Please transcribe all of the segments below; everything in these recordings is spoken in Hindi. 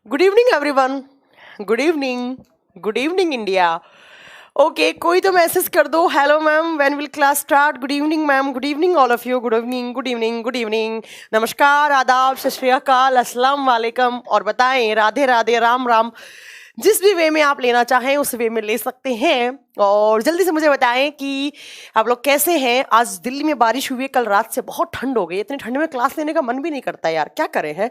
Good evening everyone. Good evening. Good evening India. Okay, कोई तो मैसेज कर दो, hello ma'am, when will class start. Good evening ma'am, good evening all of you. Good evening, good evening, good evening, नमस्कार, आदाब, सत श्री अकाल, अस्सलाम वालेकुम। और बताएं, राधे राधे, राम राम। जिस भी वे में आप लेना चाहें उस वे में ले सकते हैं। और जल्दी से मुझे बताएं कि आप लोग कैसे हैं। आज दिल्ली में बारिश हुई है, कल रात से बहुत ठंड हो गई। इतनी ठंड में क्लास लेने का मन भी नहीं करता यार, क्या करें हैं।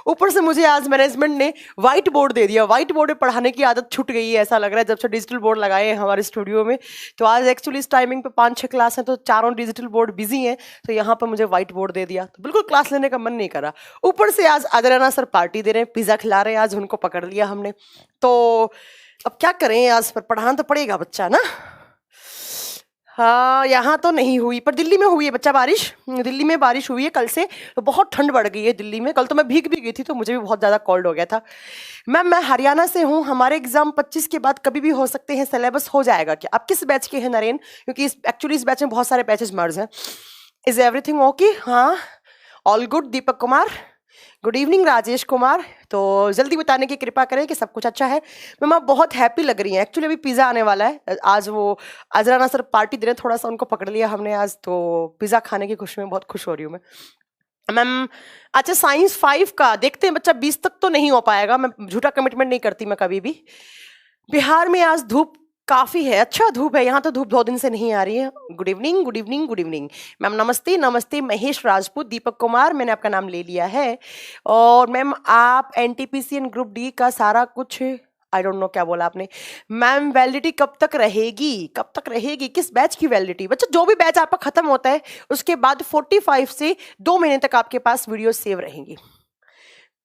ऊपर से मुझे आज मैनेजमेंट ने व्हाइट बोर्ड दे दिया। व्हाइट बोर्ड में पढ़ाने की आदत छूट गई है, ऐसा लग रहा है जब से डिजिटल बोर्ड लगाए हैं हमारे स्टूडियो में। तो आज एक्चुअली इस टाइमिंग पे 5-6 क्लास हैं, तो चारों डिजिटल बोर्ड बिजी हैं, तो यहाँ पर मुझे व्हाइट बोर्ड दे दिया, तो बिल्कुल क्लास लेने का मन नहीं करा। ऊपर से आज अदराना सर पार्टी दे रहे हैं, पिज्जा खिला रहे हैं, आज उनको पकड़ लिया हमने। तो अब क्या करें, आज पर पढ़ाना तो पड़ेगा बच्चा ना। हाँ, यहाँ तो नहीं हुई, पर दिल्ली में हुई है बच्चा बारिश। दिल्ली में बारिश हुई है कल से, तो बहुत ठंड बढ़ गई है दिल्ली में। कल तो मैं भीग भी गई थी, तो मुझे भी बहुत ज़्यादा कोल्ड हो गया था। मैम, मैं हरियाणा से हूँ, हमारे एग्जाम 25 के बाद कभी भी हो सकते हैं, सिलेबस हो जाएगा क्या? आप किस बैच के हैं नरेन? क्योंकि एक्चुअली इस बैच में बहुत सारे बैचेज मर्ज हैं। Is everything okay? हाँ, all good. Deepak Kumar, good evening. Rajesh Kumar, तो जल्दी बताने की कृपा करें कि सब कुछ अच्छा है। मैम, आप बहुत हैप्पी लग रही हैं। एक्चुअली अभी पिज़्ज़ा आने वाला है, आज वो अजराना सर पार्टी दे रहे हैं, थोड़ा सा उनको पकड़ लिया हमने आज, तो पिज़्ज़ा खाने की खुशी में बहुत खुश हो रही हूँ मैं। मैम, अच्छा, साइंस 5 का देखते हैं बच्चा, 20 तक तो नहीं हो पाएगा। मैं झूठा कमिटमेंट नहीं करती मैं कभी भी। बिहार में आज धूप काफी है, अच्छा धूप है, यहाँ तो धूप 2 दिन से नहीं आ रही है। Good evening, good evening, good evening ma'am. नमस्ते नमस्ते, महेश राजपूत, दीपक कुमार, मैंने आपका नाम ले लिया है। और मैम, आप एनटीपीसी एंड ग्रुप डी का सारा कुछ, आई डोंट नो क्या बोला आपने। मैम, वैलिडिटी कब तक रहेगी? कब तक रहेगी? किस बैच की वैलिडिटी? बच्चा, जो भी बैच आपका खत्म होता है उसके बाद 45 से 2 महीने तक आपके पास वीडियो सेव रहेंगी।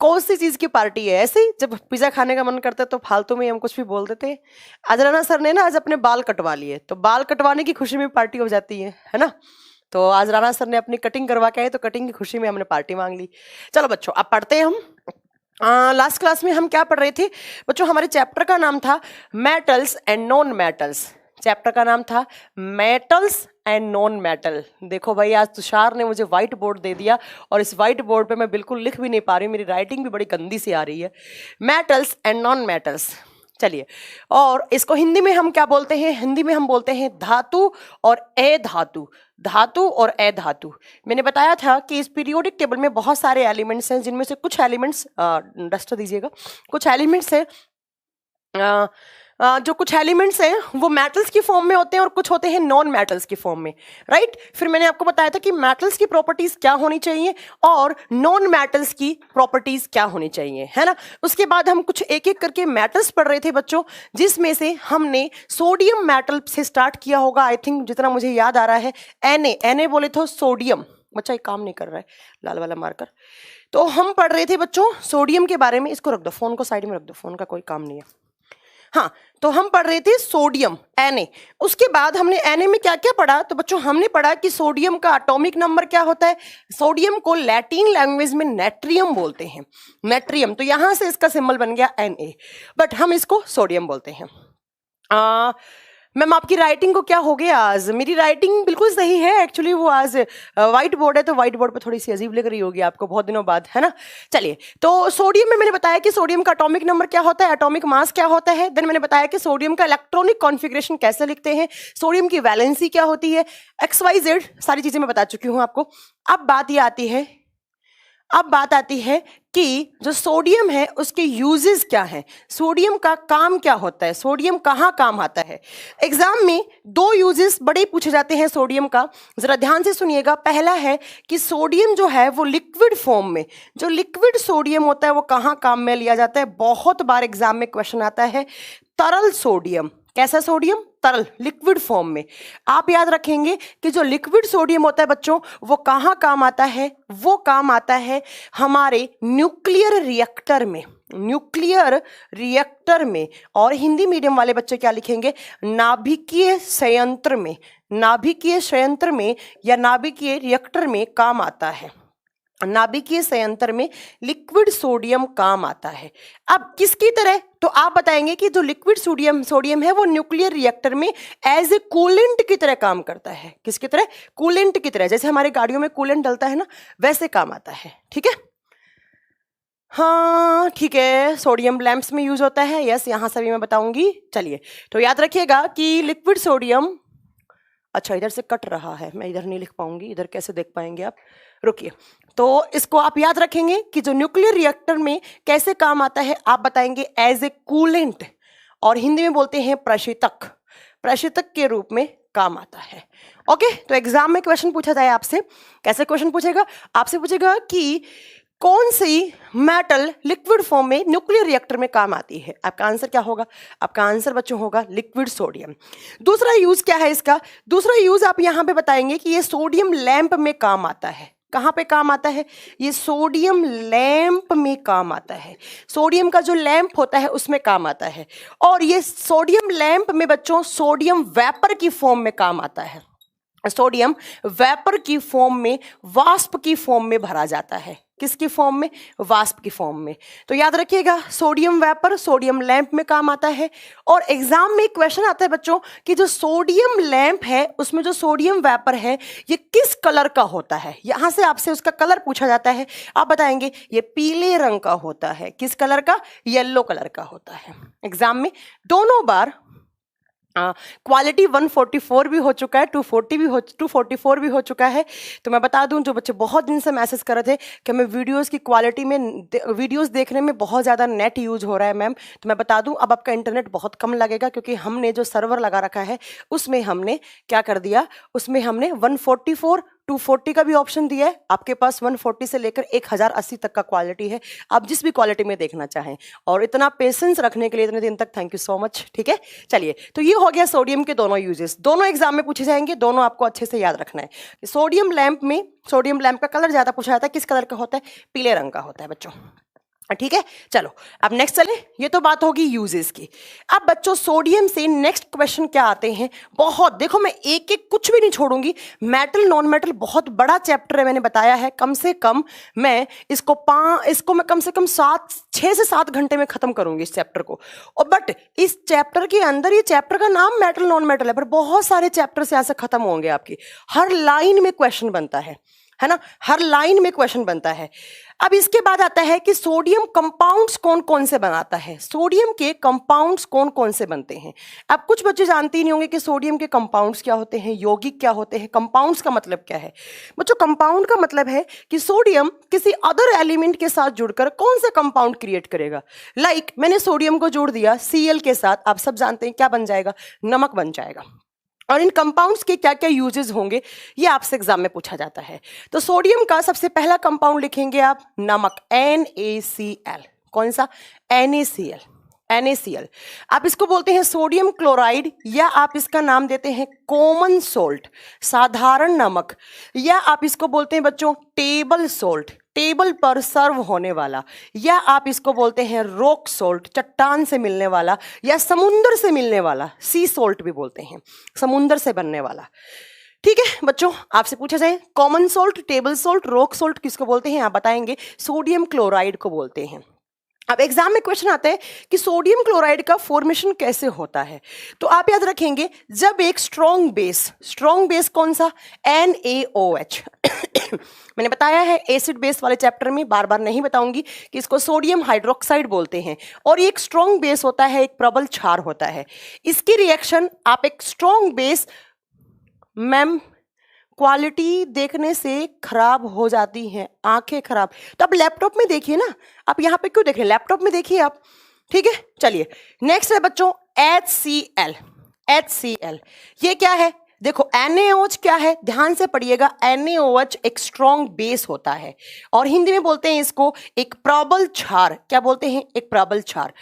कौन सी चीज की पार्टी है? ऐसे ही जब पिज्जा खाने का मन करता है तो फालतू में हम कुछ भी बोल देते हैं। अजराना सर ने ना आज अपने बाल कटवा लिए, तो बाल कटवाने की खुशी में पार्टी हो जाती है ना। तो आज राणा सर ने अपनी कटिंग करवा के आए, तो कटिंग की खुशी में हमने पार्टी मांग ली। चलो बच्चों, अब पढ़ते हैं हम। लास्ट क्लास में हम क्या पढ़ रहे थे बच्चों? हमारे चैप्टर का नाम था metals and non metals. Chapter का नाम था मेटल्स एंड नॉन मेटल। देखो भाई, आज तुषार ने मुझे व्हाइट बोर्ड दे दिया, और इस व्हाइट बोर्ड पे मैं बिल्कुल लिख भी नहीं पा रही हूँ, मेरी राइटिंग भी बड़ी गंदी सी आ रही है। मेटल्स एंड नॉन मेटल्स, चलिए। और इसको हिंदी में हम क्या बोलते हैं? हिंदी में हम बोलते हैं धातु और अधातु। धातु और अधातु। मैंने बताया था कि इस पीरियोडिक टेबल में बहुत सारे एलिमेंट्स हैं, जिनमें से कुछ एलिमेंट्स, डस्ट दीजिएगा, कुछ एलिमेंट्स हैं, जो कुछ एलिमेंट्स हैं वो मेटल्स की फॉर्म में होते हैं और कुछ होते हैं नॉन मेटल्स की फॉर्म में, राइट। फिर मैंने आपको बताया था कि मेटल्स की प्रॉपर्टीज क्या होनी चाहिए और नॉन मेटल्स की प्रॉपर्टीज क्या होनी चाहिए, है ना। उसके बाद हम कुछ एक एक करके मेटल्स पढ़ रहे थे बच्चों, जिसमें से हमने सोडियम मेटल से स्टार्ट किया होगा, आई थिंक, जितना मुझे याद आ रहा है। Na बोले तो सोडियम। बच्चा, ये काम नहीं कर रहा है लाल वाला मार्कर। तो हम पढ़ रहे थे बच्चों सोडियम के बारे में। इसको रख दो, फोन को साइड में रख दो, फोन का कोई काम नहीं है। हाँ, तो हम पढ़ रहे थे सोडियम, Na। उसके बाद हमने Na में क्या क्या पढ़ा? तो बच्चों, हमने पढ़ा कि सोडियम का एटॉमिक नंबर क्या होता है। सोडियम को लैटिन लैंग्वेज में नेट्रियम बोलते हैं, नेट्रियम। तो यहां से इसका सिंबल बन गया Na, बट हम इसको सोडियम बोलते हैं। मैम, आपकी राइटिंग को क्या हो गया आज? मेरी राइटिंग बिल्कुल सही है एक्चुअली। वो आज व्हाइट बोर्ड है, तो व्हाइट बोर्ड पे थोड़ी सी अजीब लग रही होगी आपको बहुत दिनों बाद, है ना। चलिए, तो सोडियम में मैंने बताया कि सोडियम का एटॉमिक नंबर क्या होता है, एटॉमिक मास क्या होता है। देन मैंने बताया कि सोडियम का इलेक्ट्रॉनिक कॉन्फ़िगरेशन कैसे लिखते हैं, सोडियम की वैलेंसी क्या होती है, XYZ सारी चीजें मैं बता चुकी हूँ आपको। अब बात आती है कि जो सोडियम है उसके यूजेस क्या हैं, सोडियम का काम क्या होता है, सोडियम कहाँ काम आता है। एग्जाम में 2 यूजेस बड़े पूछे जाते हैं सोडियम का, जरा ध्यान से सुनिएगा। पहला है कि सोडियम जो है वो लिक्विड फॉर्म में, जो लिक्विड सोडियम होता है वो कहाँ काम में लिया जाता है। बहुत बार एग्जाम में क्वेश्चन आता है तरल सोडियम। कैसा सोडियम? तरल, लिक्विड फॉर्म में। आप याद रखेंगे कि जो लिक्विड सोडियम होता है बच्चों, वो कहाँ काम आता है? वो काम आता है हमारे न्यूक्लियर रिएक्टर में, न्यूक्लियर रिएक्टर में। और हिंदी मीडियम वाले बच्चे क्या लिखेंगे? नाभिकीय संयंत्र में, नाभिकीय संयंत्र में या नाभिकीय रिएक्टर में काम आता है। नाभिकीय संयंत्र में लिक्विड सोडियम काम आता है। अब किसकी तरह? तो आप बताएंगे कि जो लिक्विड सोडियम है वो न्यूक्लियर रिएक्टर में एज ए कूलेंट की तरह काम करता है। किसकी तरह? कूलेंट की तरह। जैसे हमारे गाड़ियों में कूलेंट डलता है ना, वैसे काम आता है। ठीक है। हाँ ठीक है, सोडियम लैंप्स में यूज होता है, यस, यहाँ से भी मैं बताऊंगी। चलिए, तो याद रखिएगा कि लिक्विड सोडियम, अच्छा इधर से कट रहा है, मैं इधर नहीं लिख पाऊंगी, इधर कैसे देख पाएंगे आप, रुकिए। तो इसको आप याद रखेंगे कि जो न्यूक्लियर रिएक्टर में कैसे काम आता है, आप बताएंगे एज ए कूलेंट, और हिंदी में बोलते हैं प्रशीतक, प्रशीतक के रूप में काम आता है। ओके, तो एग्जाम में क्वेश्चन पूछा जाए आपसे, कैसे क्वेश्चन पूछेगा, आपसे पूछेगा कि कौन सी मेटल लिक्विड फॉर्म में न्यूक्लियर रिएक्टर में काम आती है। आपका आंसर क्या होगा, आपका आंसर बच्चों होगा लिक्विड सोडियम। दूसरा यूज क्या है इसका, दूसरा यूज आप यहां पे बताएंगे कि ये सोडियम लैंप में काम आता है। कहां पे काम आता है, ये सोडियम लैंप में काम आता है, सोडियम का जो लैंप होता है उसमें काम आता है। और ये सोडियम लैंप में बच्चों सोडियम वेपर की फॉर्म में काम आता है, सोडियम वेपर की फॉर्म में, वाष्प की फॉर्म में भरा जाता है। किसकी फॉर्म में, वाष्प की फॉर्म में। तो याद रखिएगा सोडियम वेपर सोडियम लैंप में काम आता है। और एग्जाम में क्वेश्चन आता है बच्चों कि जो सोडियम लैंप है उसमें जो सोडियम वेपर है ये किस कलर का होता है, यहां से आपसे उसका कलर पूछा जाता है। आप बताएंगे ये पीले रंग का होता है, किस कलर का, येलो कलर का होता है। एग्जाम में दोनों बार क्वालिटी 144 भी हो चुका है, 244 भी हो चुका है। तो मैं बता दूं, जो बच्चे बहुत दिन से मैसेज कर रहे थे कि हमें वीडियोस की क्वालिटी में, वीडियोस देखने में बहुत ज़्यादा नेट यूज हो रहा है मैम, तो मैं बता दूं अब आपका इंटरनेट बहुत कम लगेगा, क्योंकि हमने जो सर्वर लगा रखा है उसमें हमने क्या कर दिया, उसमें हमने 144 240 का भी ऑप्शन दिया है। आपके पास 140 से लेकर 1080 तक का क्वालिटी है, आप जिस भी क्वालिटी में देखना चाहें। और इतना पेशेंस रखने के लिए इतने दिन तक थैंक यू सो मच। ठीक है, चलिए, तो ये हो गया सोडियम के दोनों यूजेस, दोनों एग्जाम में पूछे जाएंगे, दोनों आपको अच्छे से याद रखना है। सोडियम लैंप में सोडियम लैंप का कलर ज्यादा पूछा जाता है, किस कलर का होता है, पीले रंग का होता है बच्चों। ठीक है, चलो अब नेक्स्ट चले, ये तो बात होगी यूजेस की। अब बच्चों सोडियम से नेक्स्ट क्वेश्चन क्या आते हैं, बहुत देखो मैं एक एक कुछ भी नहीं छोड़ूंगी, मेटल नॉन मेटल बहुत बड़ा चैप्टर है, मैंने बताया है कम से कम मैं इसको मैं कम से कम 6 से 7 घंटे में खत्म करूंगी इस चैप्टर को। और बट इस चैप्टर के अंदर, ये चैप्टर का नाम मेटल नॉन मेटल है, पर बहुत सारे चैप्टर से ऐसे खत्म होंगे आपकी, हर लाइन में क्वेश्चन बनता है ना, हर लाइन में क्वेश्चन बनता है। अब इसके बाद आता है कि सोडियम कंपाउंड्स कौन कौन से बनाता है, सोडियम के कंपाउंड्स कौन कौन से बनते हैं। अब कुछ बच्चे जानते ही नहीं होंगे कि सोडियम के कंपाउंड्स क्या होते हैं, यौगिक क्या होते हैं, कंपाउंड्स का मतलब क्या है। बच्चों कंपाउंड का मतलब है कि सोडियम किसी अदर एलिमेंट के साथ जुड़कर कौन सा कंपाउंड क्रिएट करेगा। लाइक मैंने सोडियम को जोड़ दिया Cl के साथ, आप सब जानते हैं क्या बन जाएगा, नमक बन जाएगा। और इन कंपाउंड्स के क्या क्या यूजेस होंगे ये आपसे एग्जाम में पूछा जाता है। तो सोडियम का सबसे पहला कंपाउंड लिखेंगे आप नमक, NaCl। कौन सा, NaCl। आप इसको बोलते हैं सोडियम क्लोराइड, या आप इसका नाम देते हैं कॉमन सोल्ट, साधारण नमक, या आप इसको बोलते हैं बच्चों टेबल सोल्ट, टेबल पर सर्व होने वाला, या आप इसको बोलते हैं रॉक सोल्ट, चट्टान से मिलने वाला, या समुंदर से मिलने वाला, सी सोल्ट भी बोलते हैं, समुंदर से बनने वाला। ठीक है बच्चों, आपसे पूछा जाए common salt, table salt, rock salt किसको बोलते हैं, आप बताएंगे सोडियम क्लोराइड को बोलते हैं। अब एग्जाम में क्वेश्चन आता है कि सोडियम क्लोराइड का फॉर्मेशन कैसे होता है। तो आप याद रखेंगे जब एक स्ट्रॉन्ग बेस कौन सा, NaOH मैंने बताया है एसिड बेस वाले चैप्टर में, बार बार नहीं बताऊंगी, कि इसको सोडियम हाइड्रोक्साइड बोलते हैं। और एक स्ट्रॉन्ग बेस होता है, एक प्रबल क्षार होता है। इसकी रिएक्शन आप एक स्ट्रॉन्ग बेस, मैम क्वालिटी देखने से खराब हो जाती हैं, आंखें खराब, तो आप लैपटॉप में देखिए ना, आप यहाँ पे क्यों देख रहे हैं, लैपटॉप में देखिए आप। ठीक है, चलिए नेक्स्ट है बच्चों HCl। ये क्या है, देखो NaOH क्या है, ध्यान से पढ़िएगा, NaOH एक स्ट्रॉन्ग बेस होता है, और हिंदी में बोलते हैं इसको एक प्रबल क्षार, क्या बोलते हैं, एक प्रबल क्षार।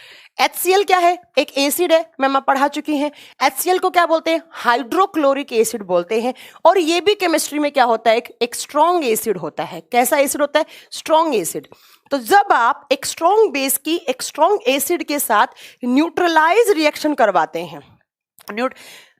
HCl क्या है, एक एसिड है, मैं पढ़ा चुकी हैं। HCl को क्या बोलते हैं, हाइड्रोक्लोरिक एसिड बोलते हैं। और ये भी केमिस्ट्री में क्या होता है, एक स्ट्रॉन्ग एसिड होता है। कैसा एसिड होता है, स्ट्रॉन्ग एसिड। तो जब आप एक स्ट्रॉन्ग बेस की एक स्ट्रॉन्ग एसिड के साथ न्यूट्रलाइज रिएक्शन करवाते हैं,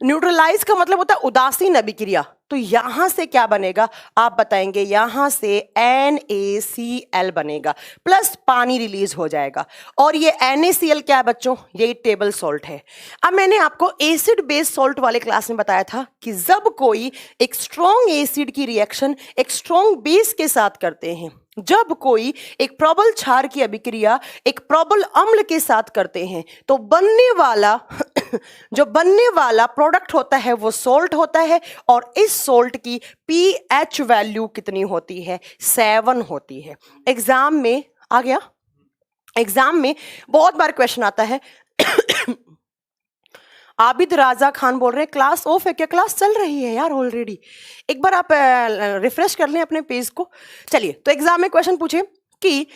न्यूट्रलाइज का मतलब होता है उदासीन अभिक्रिया, तो यहां से क्या बनेगा, आप बताएंगे यहां से NaCl बनेगा, प्लस पानी रिलीज हो जाएगा। और ये NaCl क्या है बच्चों, ये टेबल सॉल्ट है। अब मैंने आपको एसिड बेस सॉल्ट वाले क्लास में बताया था कि जब कोई एक स्ट्रॉन्ग एसिड की रिएक्शन एक स्ट्रॉन्ग बेस के साथ करते हैं, जब कोई एक प्रबल क्षार की अभिक्रिया एक प्रबल अम्ल के साथ करते हैं तो बनने वाला जो बनने वाला प्रोडक्ट होता है वो सोल्ट होता है, और इस सोल्ट की पीएच वैल्यू कितनी होती है? 7 होती है। एग्जाम में आ गया, एग्जाम में बहुत बार क्वेश्चन आता है। आबिद राजा खान बोल रहे हैं क्लास ऑफ है क्या? क्लास चल रही है यार ऑलरेडी। एक बार आप रिफ्रेश कर लें अपने पेज को। चलिए, तो एग्जाम में क्वेश्चन पूछे कि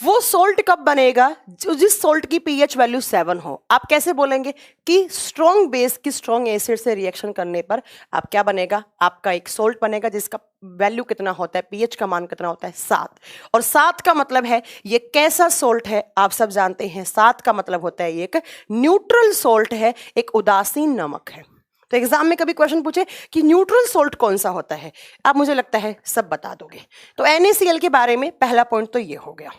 वो सोल्ट कब बनेगा जिस सोल्ट की पीएच वैल्यू 7 हो। आप कैसे बोलेंगे कि स्ट्रॉन्ग बेस की स्ट्रॉन्ग एसिड से रिएक्शन करने पर आप क्या बनेगा? आपका एक सोल्ट बनेगा जिसका वैल्यू कितना होता है, पीएच का मान कितना होता है? 7। और 7 का मतलब है ये कैसा सोल्ट है? आप सब जानते हैं 7 का मतलब होता है ये एक न्यूट्रल सोल्ट है, एक उदासीन नमक है। तो एग्जाम में कभी क्वेश्चन पूछे कि न्यूट्रल सोल्ट कौन सा होता है, आप मुझे लगता है सब बता दोगे। तो NaCl के बारे में पहला पॉइंट तो ये हो गया।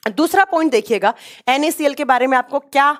दूसरा पॉइंट देखिएगा, NaCl के बारे में आपको क्या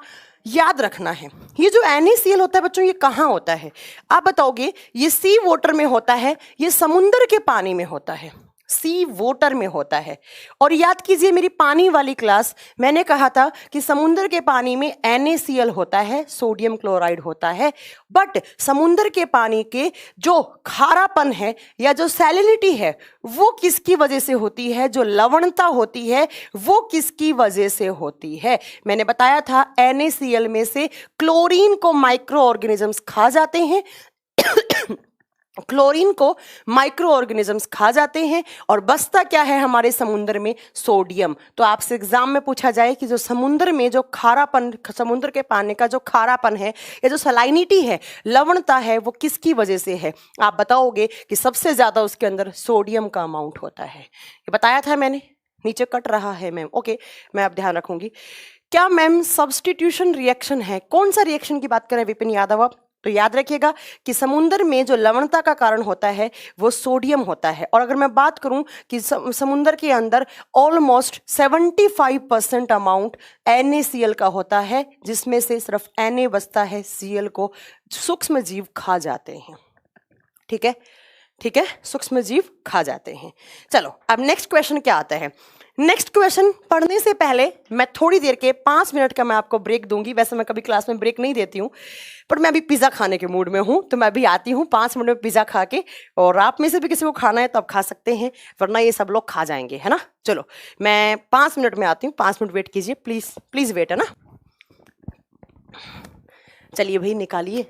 याद रखना है। ये जो NaCl होता है बच्चों, ये कहाँ होता है? आप बताओगे ये सी वाटर में होता है, ये समुद्र के पानी में होता है, सी वाटर में होता है। और याद कीजिए मेरी पानी वाली क्लास, मैंने कहा था कि समुद्र के पानी में NaCl होता है, सोडियम क्लोराइड होता है, बट समुद्र के पानी के जो खारापन है या जो सैलिनिटी है वो किसकी वजह से होती है? जो लवणता होती है वो किसकी वजह से होती है? मैंने बताया था NaCl में से क्लोरीन को माइक्रो ऑर्गेनिजम्स खा जाते हैं क्लोरीन को माइक्रो ऑर्गेनिजम्स खा जाते हैं, और बचता क्या है हमारे समुद्र में? सोडियम। तो आपसे एग्जाम में पूछा जाए कि जो समुद्र में जो खारापन, समुद्र के पानी का जो खारापन है या जो सलाइनिटी है, लवणता है, वो किसकी वजह से है? आप बताओगे कि सबसे ज्यादा उसके अंदर सोडियम का अमाउंट होता है। ये बताया था मैंने। नीचे कट रहा है मैम, ओके, मैं अब ध्यान रखूंगी। क्या मैम सब्स्टिट्यूशन रिएक्शन है? कौन सा रिएक्शन की बात करें विपिन यादव आप? तो याद रखिएगा कि समुद्र में जो लवणता का कारण होता है वो सोडियम होता है। और अगर मैं बात करूं कि समुद्र के अंदर ऑलमोस्ट 75% अमाउंट NaCl का होता है, जिसमें से सिर्फ Na बचता है, Cl को सूक्ष्म जीव खा जाते हैं। ठीक है, ठीक है, सूक्ष्म जीव खा जाते हैं। चलो, अब नेक्स्ट क्वेश्चन क्या आता है? नेक्स्ट क्वेश्चन पढ़ने से पहले मैं थोड़ी देर के 5 मिनट का मैं आपको ब्रेक दूंगी। वैसे मैं कभी क्लास में ब्रेक नहीं देती हूँ, पर मैं अभी पिज़्ज़ा खाने के मूड में हूँ, तो मैं अभी आती हूँ 5 मिनट में पिज़्ज़ा खा के। और आप में से भी किसी को खाना है तो आप खा सकते हैं, वरना ये सब लोग खा जाएंगे, है ना। चलो, मैं 5 मिनट में आती हूँ, 5 मिनट वेट कीजिए, प्लीज़ प्लीज़ वेट, है ना। चलिए भाई, निकालिए।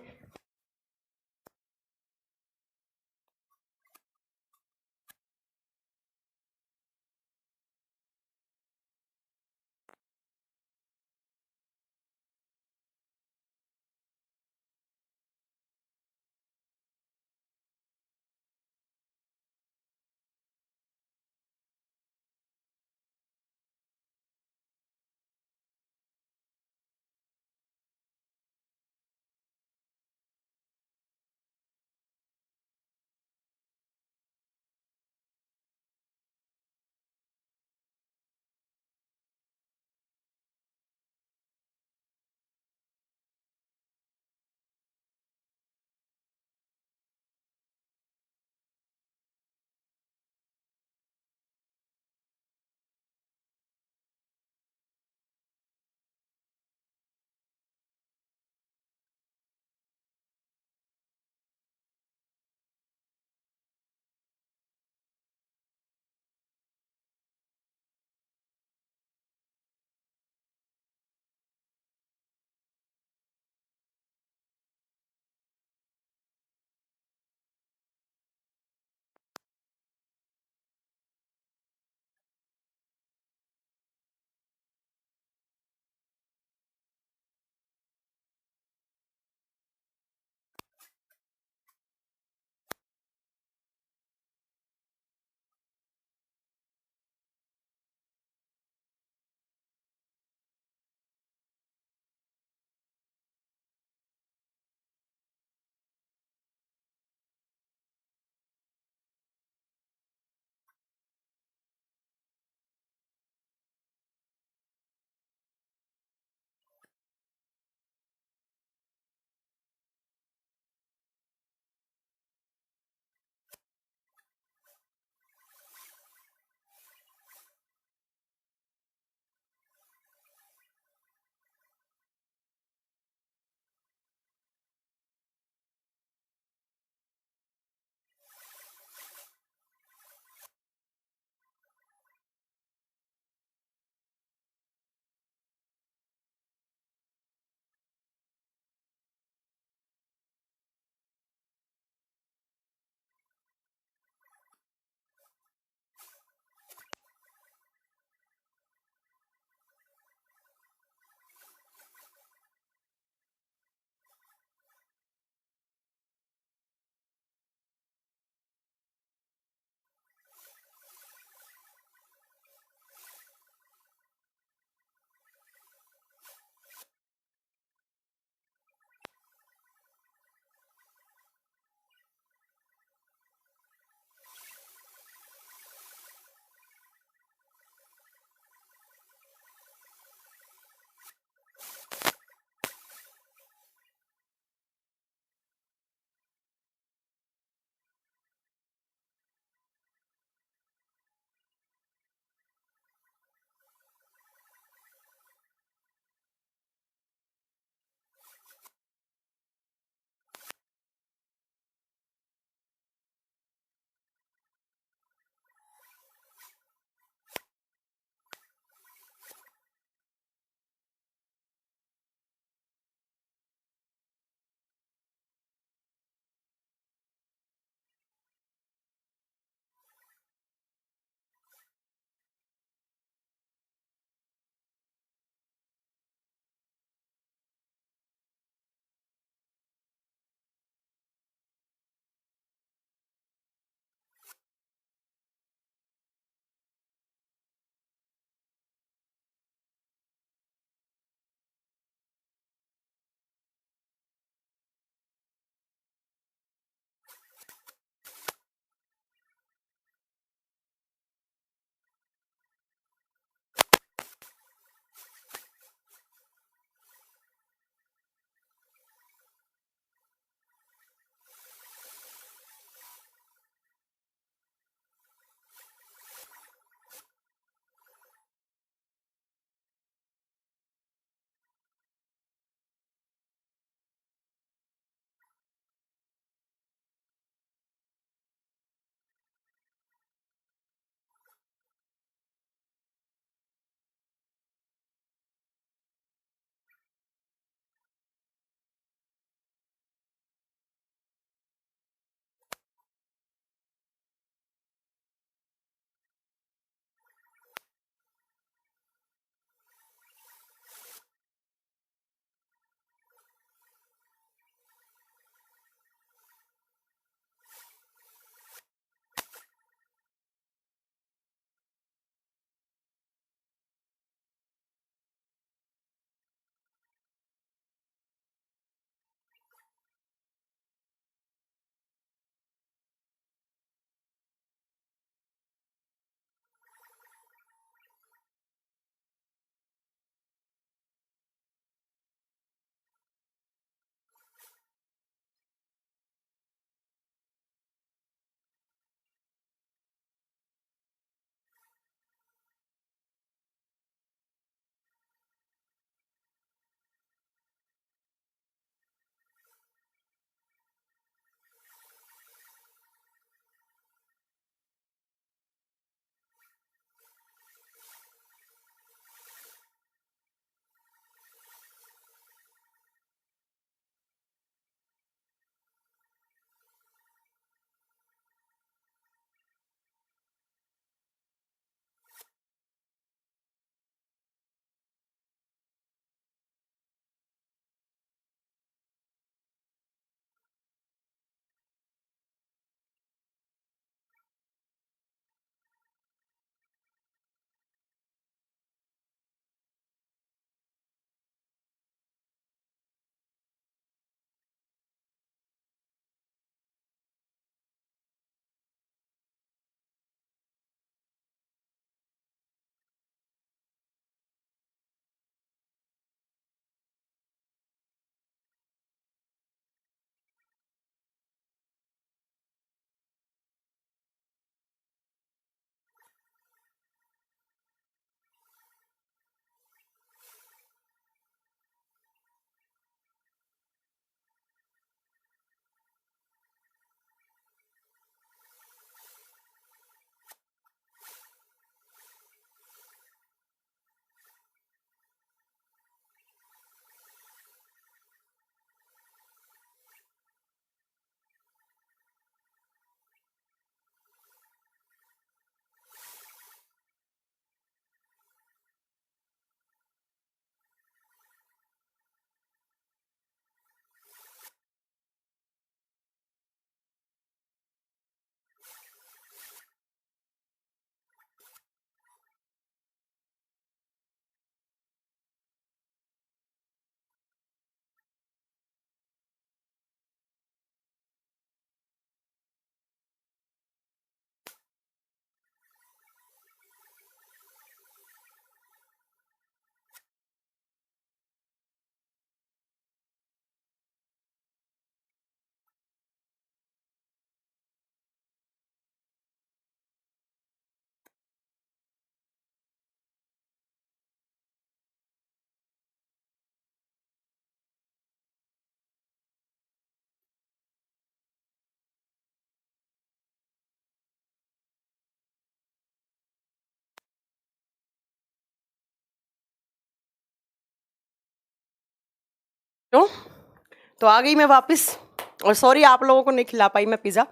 तो आ गई मैं वापस, और सॉरी आप लोगों को नहीं खिला पाई मैं पिज़्ज़ा,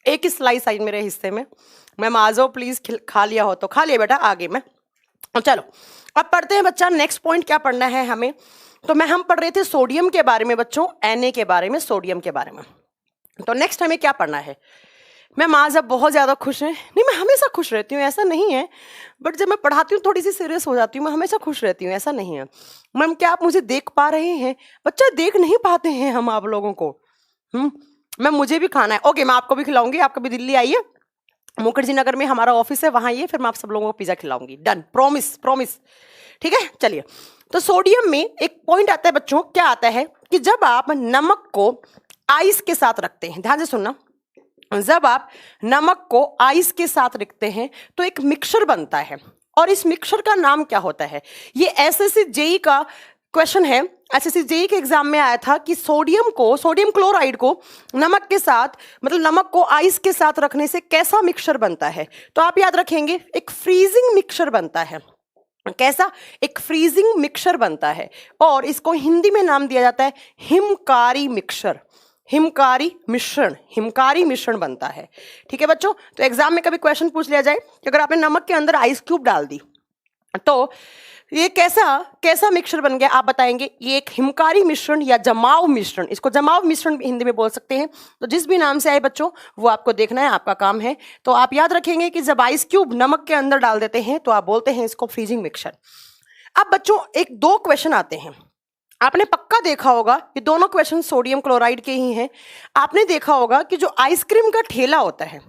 एक ही स्लाइस आई मेरे हिस्से में। मैम आ जाओ प्लीज़, खा लिया हो तो खा लिया बेटा, आ गई मैं। चलो अब पढ़ते हैं बच्चा, नेक्स्ट पॉइंट क्या पढ़ना है हमें। तो हम पढ़ रहे थे सोडियम के बारे में बच्चों, Na के बारे में, सोडियम के बारे में। तो नेक्स्ट हमें क्या पढ़ना है। मैम आज अब बहुत ज़्यादा खुश हैं? नहीं, मैं हमेशा खुश रहती हूँ, ऐसा नहीं है, बट जब मैं पढ़ाती हूँ थोड़ी सी सीरियस हो जाती हूँ। मैं हमेशा खुश रहती हूँ, ऐसा नहीं है। मैम क्या आप मुझे देख पा रहे हैं? बच्चा देख नहीं पाते हैं हम आप लोगों को। मैम मुझे भी खाना है। ओके, मैं आपको भी खिलाऊंगी, आप कभी दिल्ली आइए, मुखर्जी नगर में हमारा ऑफिस है, वहाँ आइए, फिर मैं आप सब लोगों को पिज़्ज़ा खिलाऊंगी। Done, promise promise. ठीक है, चलिए। तो सोडियम में एक पॉइंट आता है बच्चों, क्या आता है कि जब आप नमक को आइस के साथ रखते हैं, ध्यान से सुनना, जब आप नमक को आइस के साथ रखते हैं तो एक मिक्सचर बनता है, और इस मिक्सचर का नाम क्या होता है? ये एसएससी जेई का क्वेश्चन है। एसएससी जेई के एग्जाम में आया था कि सोडियम क्लोराइड को नमक के साथ, मतलब नमक को आइस के साथ रखने से कैसा मिक्सचर बनता है। तो आप याद रखेंगे, एक फ्रीजिंग मिक्सचर बनता है। कैसा? एक फ्रीजिंग मिक्सचर बनता है, और इसको हिंदी में नाम दिया जाता है हिमकारी मिक्सचर, हिमकारी मिश्रण बनता है। ठीक है बच्चों, तो एग्जाम में कभी क्वेश्चन पूछ लिया जाए कि अगर आपने नमक के अंदर आइस क्यूब डाल दी तो ये कैसा मिक्सचर बन गया, आप बताएंगे। ये एक हिमकारी मिश्रण या जमाव मिश्रण, इसको जमाव मिश्रण हिंदी में बोल सकते हैं। तो जिस भी नाम से आए बच्चों, वो आपको देखना है, आपका काम है। तो आप याद रखेंगे कि जब आइस क्यूब नमक के अंदर डाल देते हैं तो आप बोलते हैं इसको फ्रीजिंग मिक्सचर। अब बच्चों एक दो क्वेश्चन आते हैं, आपने पक्का देखा होगा, ये दोनों क्वेश्चन सोडियम क्लोराइड के ही हैं। आपने देखा होगा कि जो आइसक्रीम का ठेला होता है,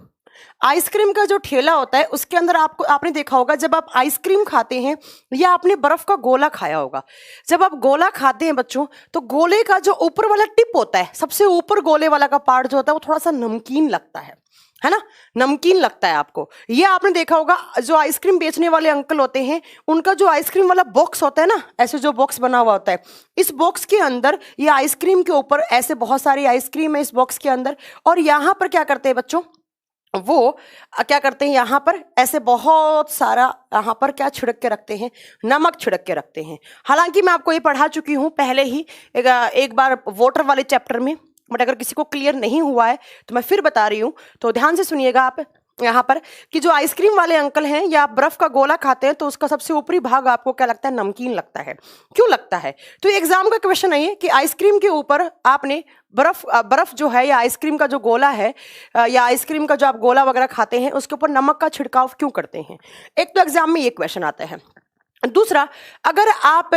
आइसक्रीम का जो ठेला होता है उसके अंदर आपने देखा होगा, जब आप आइसक्रीम खाते हैं या आपने बर्फ का गोला खाया होगा, जब आप गोला खाते हैं बच्चों, तो गोले का जो ऊपर वाला टिप होता है, सबसे ऊपर गोले वाला का पार्ट जो होता है वो थोड़ा सा नमकीन लगता है ना, नमकीन लगता है आपको। ये आपने देखा होगा, जो आइसक्रीम बेचने वाले अंकल होते हैं उनका जो आइसक्रीम वाला बॉक्स होता है ना, ऐसे जो बॉक्स बना हुआ होता है, इस बॉक्स के अंदर ये आइसक्रीम के ऊपर ऐसे बहुत सारी आइसक्रीम है इस बॉक्स के अंदर, और यहाँ पर क्या करते हैं बच्चों, वो क्या करते हैं, यहाँ पर ऐसे बहुत सारा यहाँ पर क्या छिड़क के रखते हैं, नमक छिड़क के रखते हैं। हालांकि मैं आपको ये पढ़ा चुकी हूँ पहले ही एक बार वाटर वाले चैप्टर में, बट अगर किसी को क्लियर नहीं हुआ है तो मैं फिर बता रही हूँ, तो ध्यान से सुनिएगा आप यहाँ पर कि जो आइसक्रीम वाले अंकल हैं या आप बर्फ का गोला खाते हैं तो उसका सबसे ऊपरी भाग आपको क्या लगता है, नमकीन लगता है। क्यों लगता है? तो एग्जाम का क्वेश्चन है ये कि आइसक्रीम के ऊपर आपने बर्फ जो है या आइसक्रीम का जो गोला है या आइसक्रीम का जो आप गोला वगैरह खाते हैं उसके ऊपर नमक का छिड़काव क्यों करते हैं। एक तो एग्जाम में ये क्वेश्चन आता है। दूसरा, अगर आप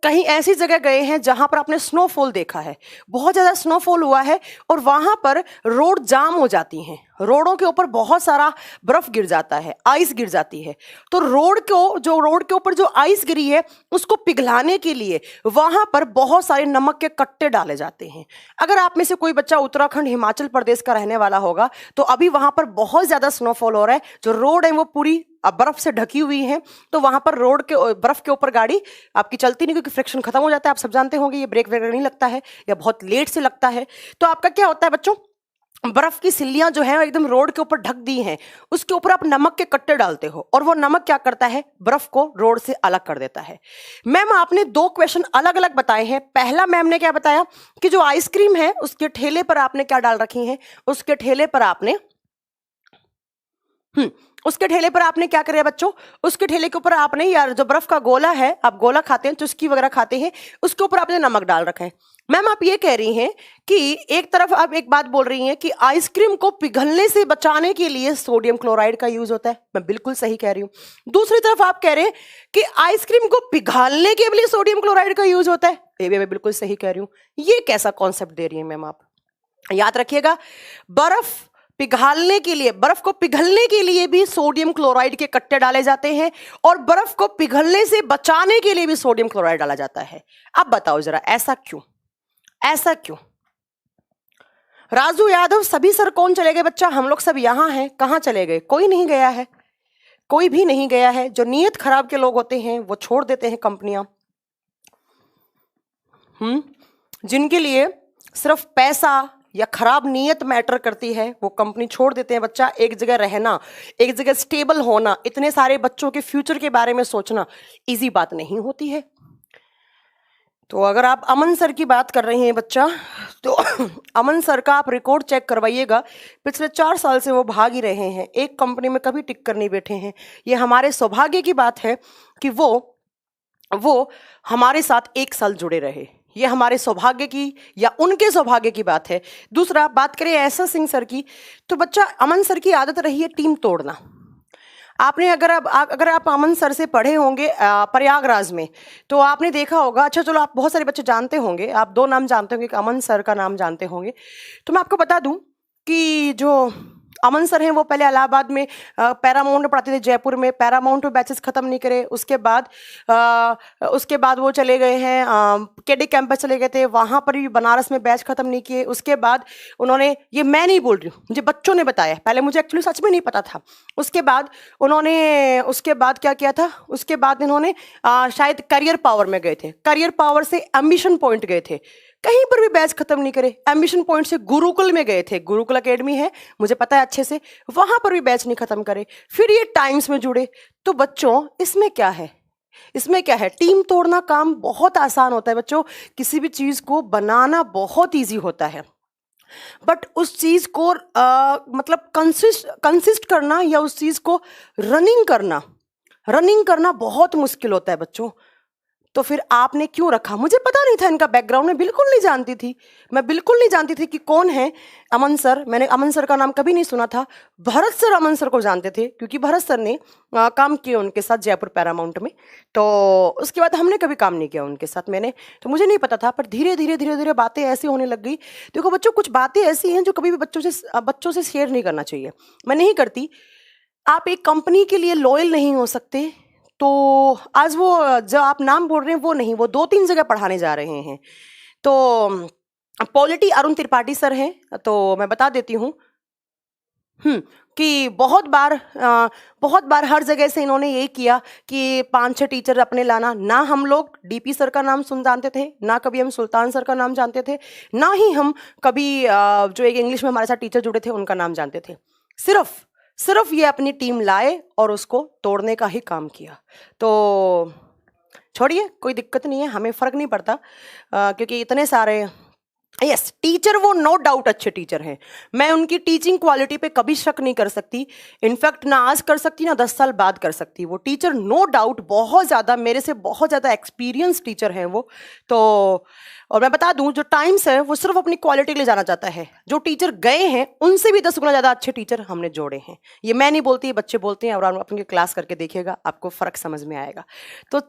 कहीं ऐसी जगह गए हैं जहां पर आपने स्नोफॉल देखा है, बहुत ज़्यादा स्नोफॉल हुआ है और वहां पर रोड जाम हो जाती हैं, रोडों के ऊपर बहुत सारा बर्फ गिर जाता है, आइस गिर जाती है, तो रोड के ऊपर जो आइस गिरी है उसको पिघलाने के लिए वहां पर बहुत सारे नमक के कट्टे डाले जाते हैं। अगर आप में से कोई बच्चा उत्तराखंड हिमाचल प्रदेश का रहने वाला होगा तो अभी वहां पर बहुत ज्यादा स्नोफॉल हो रहा है, जो रोड है वो पूरी बर्फ से ढकी हुई है, तो वहां पर रोड के बर्फ के ऊपर गाड़ी आपकी चलती नहीं, क्योंकि फ्रिक्शन खत्म हो जाता है। आप सब जानते होंगे, ये ब्रेक वगैरह नहीं लगता है या बहुत लेट से लगता है। तो आपका क्या होता है बच्चों, बर्फ की सिल्लियां जो हैं एकदम रोड के ऊपर ढक दी हैं, उसके ऊपर आप नमक के कट्टे डालते हो और वो नमक क्या करता है, बर्फ को रोड से अलग कर देता है। मैम आपने दो क्वेश्चन अलग अलग बताए हैं। पहला मैम ने क्या बताया कि जो आइसक्रीम है उसके ठेले पर आपने क्या डाल रखी है, उसके ठेले पर आपने क्या करें बच्चों, उसके ठेले के ऊपर आपने यार जो बर्फ का गोला है, आप गोला खाते हैं, चुस्की वगैरह खाते हैं, उसके ऊपर आपने नमक डाल रखा है। मैम आप ये कह रही हैं कि एक तरफ आप एक बात बोल रही हैं कि आइसक्रीम को पिघलने से बचाने के लिए सोडियम क्लोराइड का यूज होता है, मैं बिल्कुल सही कह रही हूँ। दूसरी तरफ आप कह रहे हैं कि आइसक्रीम को पिघालने के लिए सोडियम क्लोराइड का यूज होता है, ये भी मैं बिल्कुल सही कह रही हूँ। ये कैसा कॉन्सेप्ट दे रही है मैम आप? याद रखिएगा, बर्फ को पिघलने के लिए भी सोडियम क्लोराइड के कट्टे डाले जाते हैं और बर्फ को पिघलने से बचाने के लिए भी सोडियम क्लोराइड डाला जाता है। अब बताओ जरा ऐसा क्यों? राजू यादव सभी सर कौन चले गए बच्चा? हम लोग सब यहां हैं, कहां चले गए? कोई नहीं गया है, कोई भी नहीं गया है। जो नीयत खराब के लोग होते हैं वो छोड़ देते हैं कंपनियां। जिनके लिए सिर्फ पैसा या खराब नीयत मैटर करती है वो कंपनी छोड़ देते हैं बच्चा। एक जगह रहना, एक जगह स्टेबल होना, इतने सारे बच्चों के फ्यूचर के बारे में सोचना इजी बात नहीं होती है। तो अगर आप अमन सर की बात कर रहे हैं बच्चा, तो अमन सर का आप रिकॉर्ड चेक करवाइएगा। पिछले 4 साल से वो भाग ही रहे हैं, एक कंपनी में कभी टिक कर नहीं बैठे हैं। ये हमारे सौभाग्य की बात है कि वो हमारे साथ 1 साल जुड़े रहे। ये हमारे सौभाग्य की या उनके सौभाग्य की बात है। दूसरा, बात करें ऐसा सिंह सर की, तो बच्चा अमन सर की आदत रही है टीम तोड़ना। आपने अगर आप अमन सर से पढ़े होंगे प्रयागराज में, तो आपने देखा होगा, अच्छा चलो आप बहुत सारे बच्चे जानते होंगे, आप 2 नाम जानते होंगे, अमन सर का नाम जानते होंगे। तो मैं आपको बता दूं कि जो अमन सर हैं वो पहले इलाहाबाद में पैरामाउंट में पढ़ाते थे, जयपुर में पैरामाउंट में बैचेस ख़त्म नहीं करे। उसके बाद वो चले गए हैं केडी कैंपस चले गए थे, वहाँ पर भी बनारस में बैच ख़त्म नहीं किए। उसके बाद उन्होंने, ये मैं नहीं बोल रही हूँ, मुझे बच्चों ने बताया, पहले मुझे एक्चुअली सच में नहीं पता था। उसके बाद क्या किया था, उसके बाद इन्होंने शायद करियर पावर में गए थे, करियर पावर से एम्बिशन पॉइंट गए थे, कहीं पर भी बैच खत्म नहीं करे। एम्बिशन पॉइंट से गुरुकुल में गए थे, गुरुकुल एकेडमी है, मुझे पता है अच्छे से, वहां पर भी बैच नहीं खत्म करे। फिर ये टाइम्स में जुड़े। तो बच्चों इसमें क्या है, टीम तोड़ना काम बहुत आसान होता है बच्चों। किसी भी चीज को बनाना बहुत ईजी होता है, बट उस चीज को मतलब कंसिस्ट करना या उस चीज को रनिंग करना बहुत मुश्किल होता है बच्चों। तो फिर आपने क्यों रखा? मुझे पता नहीं था इनका बैकग्राउंड, मैं बिल्कुल नहीं जानती थी कि कौन है अमन सर। मैंने अमन सर का नाम कभी नहीं सुना था। भरत सर अमन सर को जानते थे, क्योंकि भरत सर ने काम किया उनके साथ जयपुर पैरामाउंट में। तो उसके बाद हमने कभी काम नहीं किया उनके साथ, तो मुझे नहीं पता था। पर धीरे धीरे बातें ऐसी होने लग गई। देखो बच्चों, कुछ बातें ऐसी हैं जो कभी भी बच्चों से शेयर नहीं करना चाहिए। मैं नहीं करती। आप एक कंपनी के लिए लॉयल नहीं हो सकते, तो आज वो जो आप नाम बोल रहे हैं वो नहीं, वो 2-3 जगह पढ़ाने जा रहे हैं। तो पॉलिटी अरुण त्रिपाठी सर हैं, तो मैं बता देती हूँ कि बहुत बार हर जगह से इन्होंने यही किया कि 5-6 टीचर अपने लाना। ना हम लोग डीपी सर का नाम जानते थे, ना कभी हम सुल्तान सर का नाम जानते थे, ना ही हम कभी जो एक इंग्लिश में हमारे साथ टीचर जुड़े थे उनका नाम जानते थे। सिर्फ ये अपनी टीम लाए और उसको तोड़ने का ही काम किया। तो छोड़िए, कोई दिक्कत नहीं है, हमें फ़र्क नहीं पड़ता, क्योंकि इतने सारे यस टीचर वो नो डाउट अच्छे टीचर हैं। मैं उनकी टीचिंग क्वालिटी पे कभी शक नहीं कर सकती। इनफैक्ट ना आज कर सकती, ना 10 साल बाद कर सकती। वो टीचर नो डाउट बहुत ज़्यादा, मेरे से बहुत ज़्यादा एक्सपीरियंस टीचर हैं वो। तो और मैं बता दूं, जो टाइम्स है वो सिर्फ अपनी क्वालिटी के लिए जाना चाहता है। जो टीचर गए हैं उनसे भी 10 गुना ज़्यादा अच्छे टीचर हमने जोड़े हैं। ये मैं नहीं बोलती, बच्चे बोलते हैं, और आप अपनी क्लास करके देखिएगा, आपको फ़र्क समझ में आएगा। तो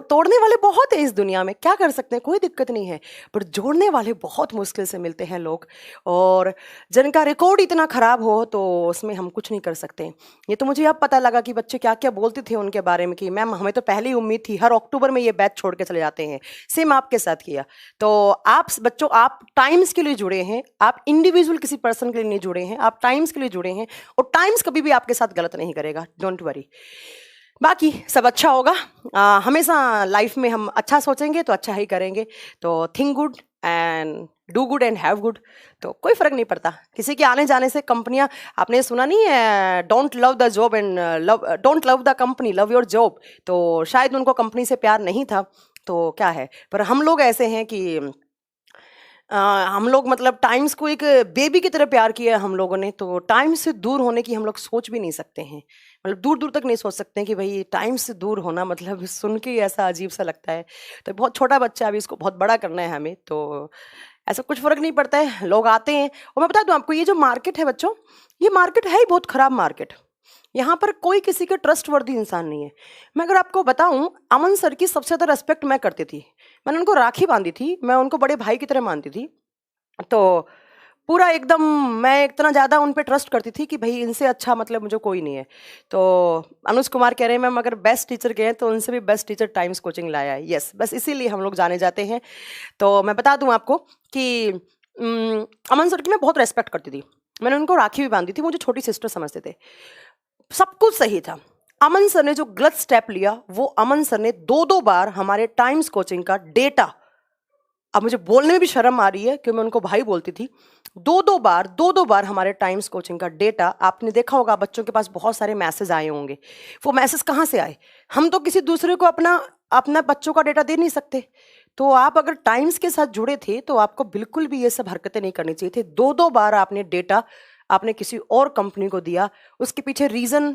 तोड़ने वाले बहुत हैं इस दुनिया में, क्या कर सकते हैं, कोई दिक्कत नहीं है। पर जोड़ने वाले बहुत मुश्किल से मिलते हैं लोग, और जिनका रिकॉर्ड इतना ख़राब हो तो उसमें हम कुछ नहीं कर सकते। ये तो मुझे अब पता लगा कि बच्चे क्या क्या बोलते थे उनके बारे में, कि मैम हमें तो पहले ही उम्मीद थी, हर अक्टूबर में ये बैच छोड़ के चले जाते हैं। सेम आपके साथ किया। तो आप बच्चों, आप टाइम्स के लिए जुड़े हैं, आप इंडिविजुअल किसी पर्सन के लिए नहीं जुड़े हैं, आप टाइम्स के लिए जुड़े हैं, और टाइम्स कभी भी आपके साथ गलत नहीं करेगा, डोंट वरी। बाकी सब अच्छा होगा। हमेशा लाइफ में हम अच्छा सोचेंगे तो अच्छा ही करेंगे। तो think good and do good and have good, तो कोई फर्क नहीं पड़ता किसी के आने जाने से। कंपनियां, आपने सुना नहीं है, don't love the job and don't love the company, love your job. तो शायद उनको कंपनी से प्यार नहीं था, तो क्या है। पर हम लोग ऐसे हैं कि हम लोग मतलब टाइम्स को एक बेबी की तरह प्यार किया है हम लोगों ने। तो टाइम्स से दूर होने की हम लोग सोच भी नहीं सकते हैं, मतलब दूर दूर तक नहीं सोच सकते हैं कि भाई टाइम्स से दूर होना, मतलब सुन के ऐसा अजीब सा लगता है। तो बहुत छोटा बच्चा है, अभी इसको बहुत बड़ा करना है हमें, तो ऐसा कुछ फ़र्क नहीं पड़ता है। लोग आते हैं, और मैं बता दूं आपको, ये जो मार्केट है बच्चों, ये मार्केट है ही बहुत ख़राब मार्केट। यहाँ पर कोई किसी के ट्रस्टवर्दी इंसान नहीं है। मैं अगर आपको बताऊं, अमन सर की सबसे ज़्यादा रेस्पेक्ट मैं करती थी। मैंने उनको राखी बांधी थी, मैं उनको बड़े भाई की तरह मानती थी। तो पूरा एकदम मैं इतना ज़्यादा उन पे ट्रस्ट करती थी कि भाई इनसे अच्छा मतलब मुझे कोई नहीं है। तो अनुज कुमार कह रहे हैं मैम अगर बेस्ट टीचर गए तो उनसे भी बेस्ट टीचर टाइम्स कोचिंग लाया है। यस, बस इसीलिए हम लोग जाने जाते हैं। तो मैं बता दूं आपको कि अमन सर की मैं बहुत रेस्पेक्ट करती थी। मैंने उनको राखी भी बांधी थी, मुझे छोटी सिस्टर समझते थे, सब कुछ सही था। अमन सर ने जो गलत स्टेप लिया, वो अमन सर ने 2-2 बार हमारे टाइम्स कोचिंग का डेटा, अब मुझे बोलने में भी शर्म आ रही है कि मैं उनको भाई बोलती थी, 2-2 बार हमारे टाइम्स कोचिंग का डेटा, आपने देखा होगा बच्चों के पास बहुत सारे मैसेज आए होंगे। वो मैसेज कहाँ से आए? हम तो किसी दूसरे को अपना बच्चों का डेटा दे नहीं सकते, तो आप अगर टाइम्स के साथ जुड़े थे तो आपको बिल्कुल भी ये सब हरकतें नहीं करनी चाहिए थे। 2-2 बार आपने डेटा आपने किसी और कंपनी को दिया, उसके पीछे रीजन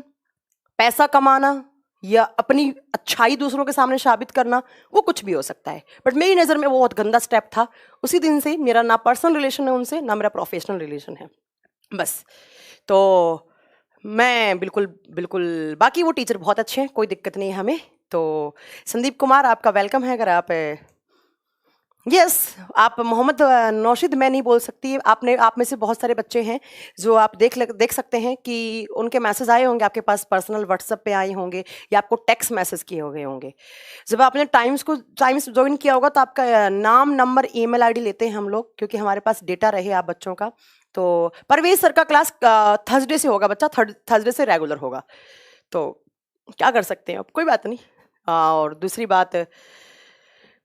पैसा कमाना या अपनी अच्छाई दूसरों के सामने साबित करना, वो कुछ भी हो सकता है, बट मेरी नज़र में वो बहुत गंदा स्टेप था। उसी दिन से मेरा ना पर्सनल रिलेशन है उनसे, ना मेरा प्रोफेशनल रिलेशन है, बस। तो मैं बिल्कुल बिल्कुल, बाकी वो टीचर बहुत अच्छे हैं, कोई दिक्कत नहीं है हमें। तो संदीप कुमार आपका वेलकम है। अगर आप यस आप मोहम्मद नौशिद मैं नहीं बोल सकती, आपने आप में से बहुत सारे बच्चे हैं जो आप देख सकते हैं कि उनके मैसेज आए होंगे आपके पास, पर्सनल व्हाट्सएप पे आए होंगे या आपको टेक्स्ट मैसेज किए हुए होंगे। जब आपने टाइम्स ज्वाइन किया होगा तो आपका नाम, नंबर, ईमेल आईडी लेते हैं हम लोग, क्योंकि हमारे पास डेटा रहे आप बच्चों का। तो परवेज सर का क्लास थर्सडे से होगा, बच्चा थर्सडे से रेगुलर होगा, तो क्या कर सकते हैं अब, कोई बात नहीं। और दूसरी बात,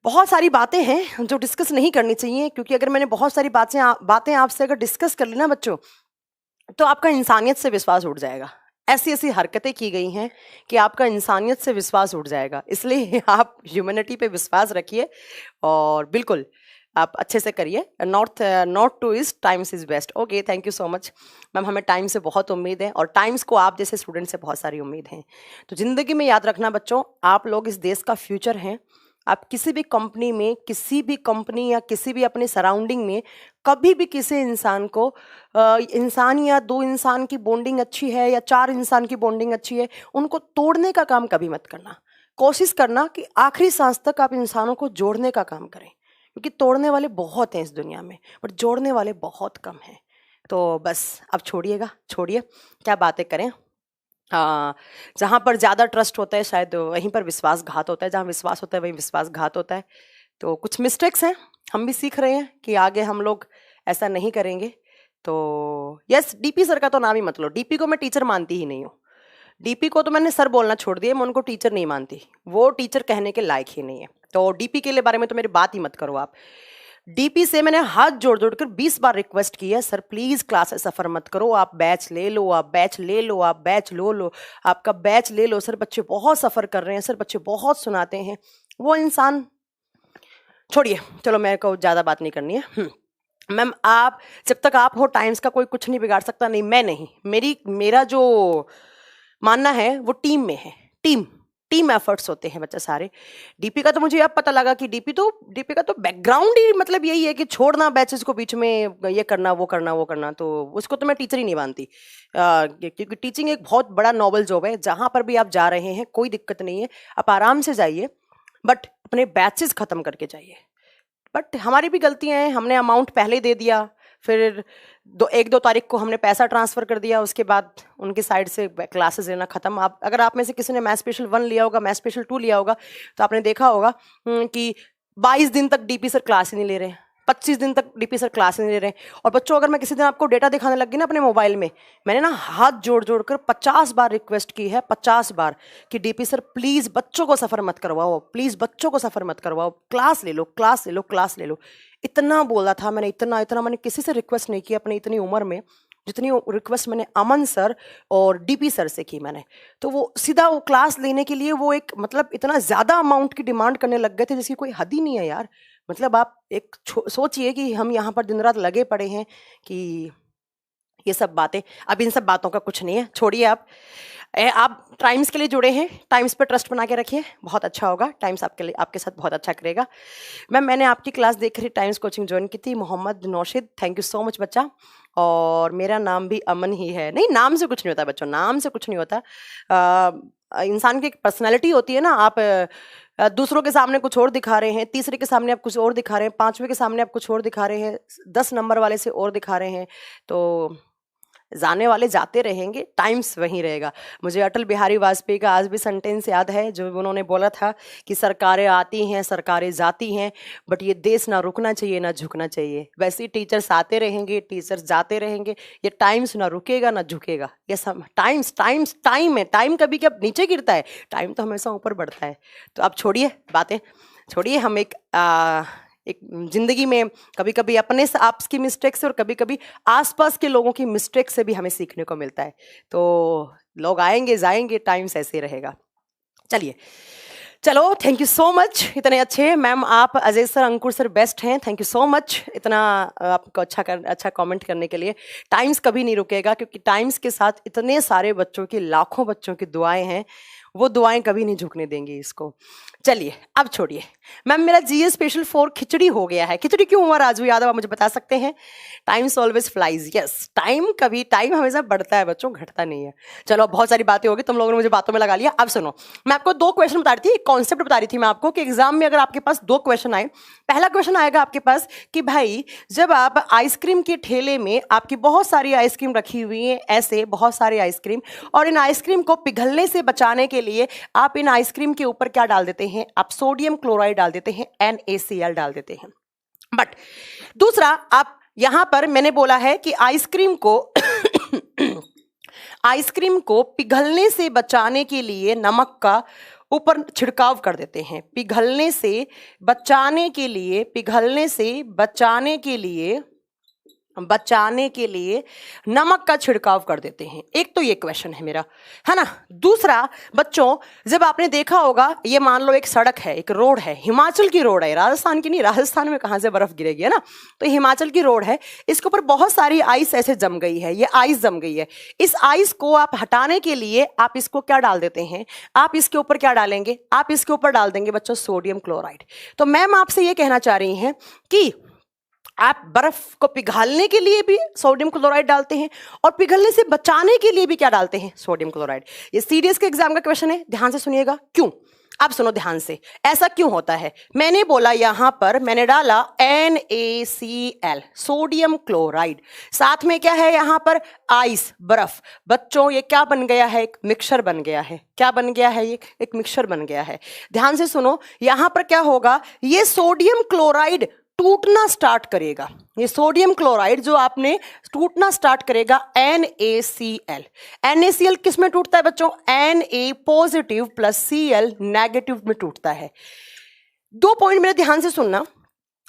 बहुत सारी बातें हैं जो डिस्कस नहीं करनी चाहिए, क्योंकि अगर मैंने बहुत सारी बातें आपसे अगर डिस्कस कर ली ना बच्चों, तो आपका इंसानियत से विश्वास उठ जाएगा। ऐसी ऐसी हरकतें की गई हैं कि आपका इंसानियत से विश्वास उठ जाएगा। इसलिए आप ह्यूमैनिटी पे विश्वास रखिए और बिल्कुल आप अच्छे से करिए। North to east, Times is best. Okay, thank you so much ma'am. हमें टाइम्स से बहुत उम्मीद है और टाइम्स को आप जैसे स्टूडेंट से बहुत सारी उम्मीद है। तो ज़िंदगी में याद रखना बच्चों, आप लोग इस देश का फ्यूचर हैं। आप किसी भी कंपनी में, किसी भी कंपनी या किसी भी अपने सराउंडिंग में कभी भी किसी इंसान को इंसान या 2 इंसान की बॉन्डिंग अच्छी है या 4 इंसान की बॉन्डिंग अच्छी है, उनको तोड़ने का काम कभी मत करना। कोशिश करना कि आखिरी सांस तक आप इंसानों को जोड़ने का काम करें, क्योंकि तोड़ने वाले बहुत हैं इस दुनिया में, बट जोड़ने वाले बहुत कम हैं। तो बस अब छोड़िए क्या बातें करें। जहाँ पर ज़्यादा ट्रस्ट होता है शायद वहीं पर विश्वासघात होता है, जहाँ विश्वास होता है वहीं विश्वासघात होता है। तो कुछ मिस्टेक्स हैं, हम भी सीख रहे हैं कि आगे हम लोग ऐसा नहीं करेंगे। तो यस, डीपी सर का तो नाम ही मत लो। डीपी को मैं टीचर मानती ही नहीं हूँ। डीपी को तो मैंने सर बोलना छोड़ दिया, मैं उनको टीचर नहीं मानती, वो टीचर कहने के लायक ही नहीं है। तो डीपी के लिए बारे में तो मेरी बात ही मत करो आप। डीपी से मैंने हाथ जोड़ जोड़ कर 20 बार रिक्वेस्ट की है, सर प्लीज क्लास से सफर मत करो, आप बैच ले लो, आप बैच ले लो, आप बैच लो, आपका बैच ले लो। सर बच्चे बहुत सफर कर रहे हैं, सर बच्चे बहुत सुनाते हैं। वो इंसान छोड़िए, चलो मेरे को ज्यादा बात नहीं करनी है। मैम आप जब तक आप हो, टाइम्स का कोई कुछ नहीं बिगाड़ सकता। नहीं, मैं नहीं, मेरा जो मानना है वो टीम में है। टीम एफर्ट्स होते हैं बच्चा सारे। डीपी का तो मुझे अब पता लगा कि डीपी का तो बैकग्राउंड ही मतलब यही है कि छोड़ना बैचेस को बीच में, ये करना वो करना, तो उसको तो मैं टीचर ही नहीं मानती। क्योंकि टीचिंग एक बहुत बड़ा नोबल जॉब है। जहाँ पर भी आप जा रहे हैं कोई दिक्कत नहीं है, आप आराम से जाइए, बट अपने बैचेस खत्म करके जाइए। बट हमारी भी गलतियां हैं, हमने अमाउंट पहले दे दिया, फिर 1-2 तारीख को हमने पैसा ट्रांसफ़र कर दिया, उसके बाद उनकी साइड से क्लासेस लेना ख़त्म। अगर आप में से किसी ने मैथ स्पेशल 1 लिया होगा, मैथ स्पेशल 2 लिया होगा, तो आपने देखा होगा कि 22 दिन तक डीपी सर क्लास ही नहीं ले रहे हैं, 25 दिन तक डीपी सर क्लास नहीं ले रहे हैं। और बच्चों, अगर मैं किसी दिन आपको डेटा दिखाने लग गई ना अपने मोबाइल में, मैंने ना हाथ जोड़ जोड़ कर 50 बार रिक्वेस्ट की है, 50 बार, कि डीपी सर प्लीज़ बच्चों को सफ़र मत करवाओ, प्लीज़ बच्चों को सफ़र मत करवाओ, क्लास ले लो। इतना बोला था मैंने, इतना मैंने किसी से रिक्वेस्ट नहीं की अपनी इतनी उम्र में, जितनी रिक्वेस्ट मैंने अमन सर और डीपी सर से की मैंने। तो वो सीधा वो क्लास लेने के लिए वो एक मतलब इतना ज़्यादा अमाउंट की डिमांड करने लग गए थे जिसकी कोई हद ही नहीं है यार। मतलब आप एक सोचिए कि हम यहाँ पर दिन रात लगे पड़े हैं कि ये सब बातें, अब इन सब बातों का कुछ नहीं है, छोड़िए आप टाइम्स के लिए जुड़े हैं, टाइम्स पे ट्रस्ट बना के रखिए, बहुत अच्छा होगा, टाइम्स आपके साथ बहुत अच्छा करेगा। मैम मैंने आपकी क्लास देख रही, टाइम्स कोचिंग ज्वाइन की थी, Mohammad Naushid, thank you so much बच्चा। और मेरा नाम भी अमन ही है। नहीं, नाम से कुछ नहीं होता बच्चों, नाम से कुछ नहीं होता। इंसान की एक पर्सनैलिटी होती है ना, आप दूसरों के सामने कुछ और दिखा रहे हैं, तीसरे के सामने आप कुछ और दिखा रहे हैं, 5वें के सामने आप कुछ और दिखा रहे हैं, 10 नंबर वाले से और दिखा रहे हैं, तो जाने वाले जाते रहेंगे, टाइम्स वहीं रहेगा। मुझे अटल बिहारी वाजपेयी का आज भी सेंटेंस याद है, जो उन्होंने बोला था कि सरकारें आती हैं, सरकारें जाती हैं, बट ये देश ना रुकना चाहिए ना झुकना चाहिए। वैसे ही टीचर्स आते रहेंगे, टीचर्स जाते रहेंगे, ये टाइम्स ना रुकेगा ना झुकेगा। ये सब टाइम है, टाइम कभी कभी नीचे गिरता है, टाइम तो हमेशा ऊपर बढ़ता है। तो आप छोड़िए बातें, छोड़िए, हम एक ज़िंदगी में कभी कभी अपने आप की मिस्टेक से और कभी कभी आसपास के लोगों की मिस्टेक से भी हमें सीखने को मिलता है। तो लोग आएंगे जाएंगे, टाइम्स ऐसे रहेगा। चलिए, चलो, थैंक यू सो मच, इतने अच्छे मैम आप, अजय सर, अंकुर सर बेस्ट हैं, थैंक यू सो मच इतना आपको अच्छा कमेंट करने के लिए। टाइम्स कभी नहीं रुकेगा, क्योंकि टाइम्स के साथ इतने सारे बच्चों की, लाखों बच्चों की दुआएं हैं, वो दुआएं कभी नहीं झुकने देंगी इसको। चलिए अब छोड़िए मैम, मेरा जीएस स्पेशल 4 खिचड़ी हो गया है। खिचड़ी क्यों हुआ राजू यादव, आप मुझे बता सकते हैं? Times always flies, yes, time हमेशा बढ़ता है बच्चों, घटता नहीं है। चलो बहुत सारी बातें होगी, तुम लोगों ने मुझे बातों में लगा लिया। अब सुनो, मैं आपको 2 क्वेश्चन बता रही थी, एक कॉन्सेप्ट बता रही थी मैं आपको कि एग्जाम में अगर आपके पास 2 क्वेश्चन आए, पहला क्वेश्चन आएगा आपके पास कि भाई जब आप आइसक्रीम के ठेले में आपकी बहुत सारी आइसक्रीम रखी हुई है, ऐसे बहुत सारे आइसक्रीम, और इन आइसक्रीम को पिघलने से बचाने के लिए आप इन आइसक्रीम के ऊपर क्या डाल देते हैं? आप सोडियम क्लोराइड डाल देते हैं, NaCl डाल देते हैं। बट दूसरा, आप यहां पर मैंने बोला है कि आइसक्रीम को पिघलने से बचाने के लिए नमक का ऊपर छिड़काव कर देते हैं। पिघलने से बचाने के लिए नमक का छिड़काव कर देते हैं। एक तो ये क्वेश्चन है मेरा, है ना। दूसरा बच्चों, जब आपने देखा होगा, ये मान लो एक सड़क है, एक रोड है, हिमाचल की रोड है, राजस्थान की नहीं, राजस्थान में कहाँ से बर्फ गिरेगी, है ना। तो हिमाचल की रोड है, इसके ऊपर बहुत सारी आइस ऐसे जम गई है, ये आइस जम गई है। इस आइस को आप हटाने के लिए आप इसको क्या डाल देते हैं? आप इसके ऊपर क्या डालेंगे? आप इसके ऊपर डाल देंगे बच्चों सोडियम क्लोराइड। तो मैम आपसे ये कहना चाह रही हैं कि आप बर्फ को पिघालने के लिए भी सोडियम क्लोराइड डालते हैं और पिघलने से बचाने के लिए भी क्या डालते हैं? Sodium chloride. ये सीडीएस के एग्जाम का क्वेश्चन है, ध्यान से सुनिएगा। क्यों? अब सुनो ध्यान से, ऐसा क्यों होता है? मैंने बोला यहां पर, मैंने डाला NaCl, सोडियम क्लोराइड, साथ में क्या है यहां पर? आइस, बर्फ। बच्चों ये क्या बन गया है? एक मिक्सचर बन गया है। क्या बन गया है? ये एक मिक्सचर बन गया है। ध्यान से सुनो, यहां पर क्या होगा? ये सोडियम क्लोराइड टूटना स्टार्ट करेगा। ये सोडियम क्लोराइड जो आपने टूटना स्टार्ट करेगा, NaCl। NaCl किस में टूटता है बच्चों? Na positive plus Cl negative में टूटता है। 2 पॉइंट मेरे ध्यान से सुनना,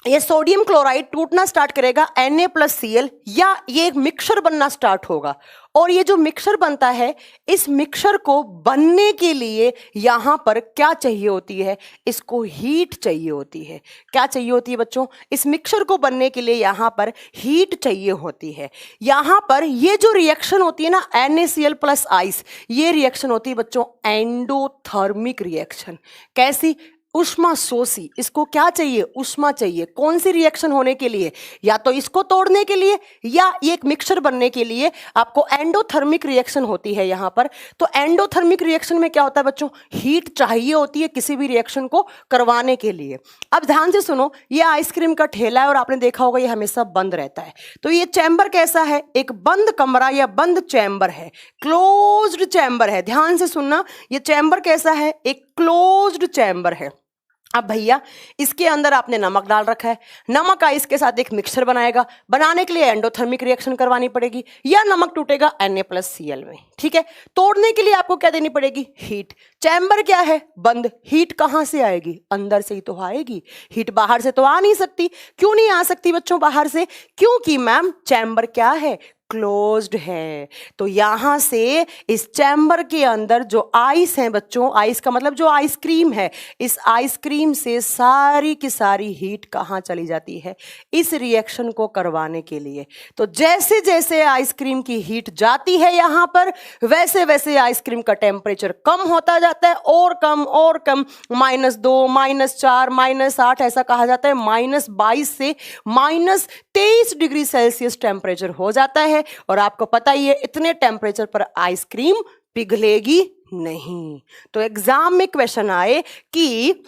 ये सोडियम क्लोराइड टूटना स्टार्ट करेगा Na प्लस Cl, या ये एक मिक्सचर बनना स्टार्ट होगा। और ये जो मिक्सचर बनता है, इस मिक्सचर को बनने के लिए यहां पर क्या चाहिए होती है? इसको हीट चाहिए होती है। क्या चाहिए होती है बच्चों? इस मिक्सचर को बनने के लिए यहां पर हीट चाहिए होती है। यहां पर ये जो रिएक्शन होती है ना, NaCl प्लस आइस, ये रिएक्शन होती है बच्चों एंडोथर्मिक रिएक्शन। कैसी? उष्मा शोषी। इसको क्या चाहिए? उष्मा चाहिए। कौन सी रिएक्शन होने के लिए? या तो इसको तोड़ने के लिए, या ये एक मिक्सचर बनने के लिए आपको एंडोथर्मिक रिएक्शन होती है यहां पर। तो एंडोथर्मिक रिएक्शन में क्या होता है बच्चों? हीट चाहिए होती है किसी भी रिएक्शन को करवाने के लिए। अब ध्यान से सुनो, ये आइसक्रीम का ठेला है और आपने देखा होगा ये हमेशा बंद रहता है। तो ये चैम्बर कैसा है? एक बंद कमरा या बंद चैम्बर है, क्लोज्ड चैम्बर है। ध्यान से सुनना, ये चैम्बर कैसा है? एक क्लोज्ड चैम्बर है। अब भैया इसके अंदर आपने नमक डाल रखा है, नमक आइस के साथ एक मिक्सचर बनाएगा। बनाने के लिए एंडोथर्मिक रिएक्शन करवानी पड़ेगी, या नमक टूटेगा Na+Cl में। ठीक है, तोड़ने के लिए आपको क्या देनी पड़ेगी? हीट। चैम्बर क्या है? बंद। हीट कहां से आएगी? अंदर से ही तो आएगी। हीट बाहर से तो आ नहीं सकती। क्यों नहीं आ सकती बच्चों बाहर से? क्योंकि मैम चैम्बर क्या है? क्लोज्ड है। तो यहां से इस चैम्बर के अंदर जो आइस है बच्चों, आइस का मतलब जो आइसक्रीम है, इस आइसक्रीम से सारी की सारी हीट कहां चली जाती है? इस रिएक्शन को करवाने के लिए। तो जैसे जैसे आइसक्रीम की हीट जाती है यहां पर, वैसे वैसे आइसक्रीम का टेम्परेचर कम होता जाता है, और कम और कम, -2, -4, -8, ऐसा कहा जाता है। -22 से -23 डिग्री सेल्सियस टेम्परेचर हो जाता है। और आपको पता ही है इतने टेम्परेचर पर आइसक्रीम पिघलेगी नहीं। तो एग्जाम में क्वेश्चन आए कि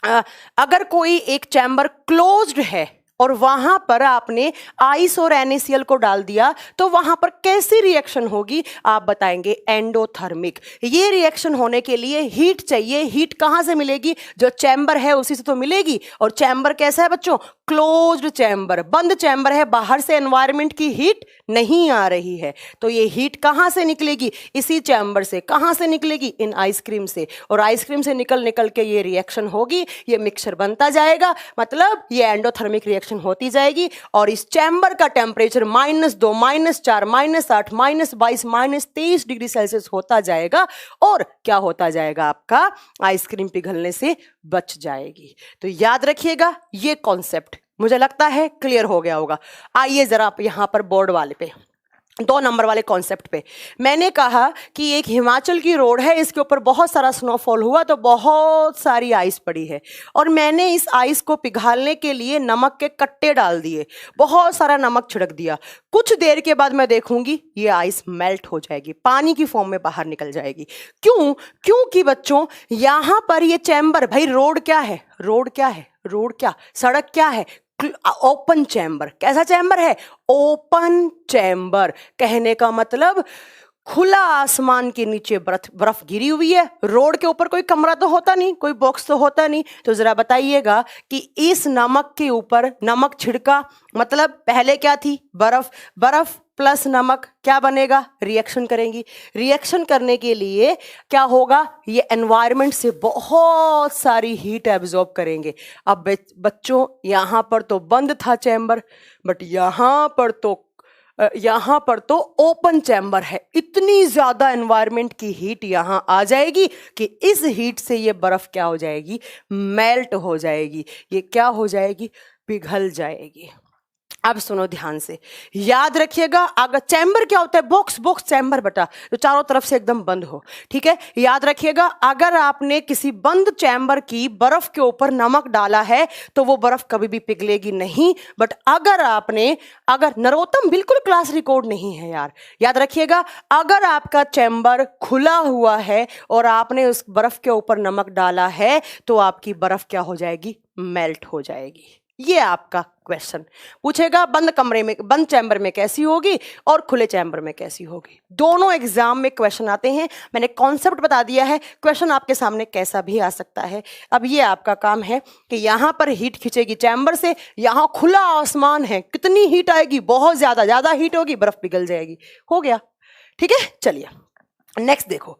अगर कोई एक चैम्बर क्लोज्ड है और वहां पर आपने आइस और NaCl को डाल दिया, तो वहां पर कैसी रिएक्शन होगी? आप बताएंगे एंडोथर्मिक। ये रिएक्शन होने के लिए हीट चाहिए। हीट कहां से मिलेगी? जो चैम्बर है उसी से तो मिलेगी। और चैम्बर कैसा है बच्चों? क्लोज्ड चैम्बर, बंद चैम्बर है, बाहर से एनवायरनमेंट की हीट नहीं आ रही है। तो ये हीट कहां से निकलेगी? इसी चैम्बर से। कहां से निकलेगी? इन आइसक्रीम से। और आइसक्रीम से निकल निकल के ये रिएक्शन होगी, ये मिक्सचर बनता जाएगा, मतलब ये एंडोथर्मिक रिएक्शन रिएक्शन होती जाएगी और इस चैम्बर का टेम्परेचर -2, -4, -8, -22, -23 डिग्री सेल्सियस होता जाएगा और क्या होता जाएगा, आपका आइसक्रीम पिघलने से बच जाएगी। तो याद रखिएगा ये कॉन्सेप्ट, मुझे लगता है क्लियर हो गया होगा। आइए जरा आप यहां पर बोर्ड वाले पे 2 नंबर वाले कॉन्सेप्ट पे मैंने कहा कि एक हिमाचल की रोड है, इसके ऊपर बहुत सारा स्नोफॉल हुआ तो बहुत सारी आइस पड़ी है और मैंने इस आइस को पिघालने के लिए नमक के कट्टे डाल दिए, बहुत सारा नमक छिड़क दिया। कुछ देर के बाद मैं देखूंगी ये आइस मेल्ट हो जाएगी, पानी की फॉर्म में बाहर निकल जाएगी। क्यों? क्योंकि बच्चों यहां पर ये चैम्बर, भाई रोड क्या है, रोड क्या है, रोड क्या, सड़क क्या है, ओपन चैम्बर। कैसा चैम्बर है? Open chamber. कहने का मतलब खुला आसमान के नीचे बर्फ गिरी हुई है, रोड के ऊपर कोई कमरा तो होता नहीं, कोई बॉक्स तो होता नहीं। तो जरा बताइएगा कि इस नमक के ऊपर नमक छिड़का, मतलब पहले क्या थी, बर्फ, बर्फ प्लस नमक क्या बनेगा, रिएक्शन करेंगी। रिएक्शन करने के लिए क्या होगा, ये एनवायरनमेंट से बहुत सारी हीट एब्जॉर्ब करेंगे। अब बच्चों यहां पर तो बंद था चैम्बर, बट यहां पर तो ओपन चैम्बर है। इतनी ज्यादा एनवायरनमेंट की हीट यहां आ जाएगी कि इस हीट से ये बर्फ क्या हो जाएगी, मेल्ट हो जाएगी। ये क्या हो जाएगी, पिघल जाएगी। अब सुनो ध्यान से, याद रखिएगा, अगर चैम्बर क्या होता है, बॉक्स, बॉक्स चैम्बर बेटा, जो चारों तरफ से एकदम बंद हो, ठीक है। याद रखिएगा, अगर आपने किसी बंद चैम्बर की बर्फ के ऊपर नमक डाला है तो वो बर्फ कभी भी पिघलेगी नहीं। बट अगर नरोत्तम बिल्कुल क्लास रिकॉर्ड नहीं है यार, याद रखिएगा, अगर आपका चैम्बर खुला हुआ है और आपने उस बर्फ के ऊपर नमक डाला है तो आपकी बर्फ क्या हो जाएगी, मेल्ट हो जाएगी। ये आपका क्वेश्चन पूछेगा, बंद कमरे में, बंद चैम्बर में कैसी होगी और खुले चैम्बर में कैसी होगी। दोनों एग्जाम में क्वेश्चन आते हैं, मैंने कॉन्सेप्ट बता दिया है, क्वेश्चन आपके सामने कैसा भी आ सकता है। अब ये आपका काम है कि यहां पर हीट खींचेगी चैम्बर से, यहां खुला आसमान है, कितनी हीट आएगी, बहुत ज्यादा हीट होगी, बर्फ पिघल जाएगी। हो गया, ठीक है। चलिए नेक्स्ट देखो।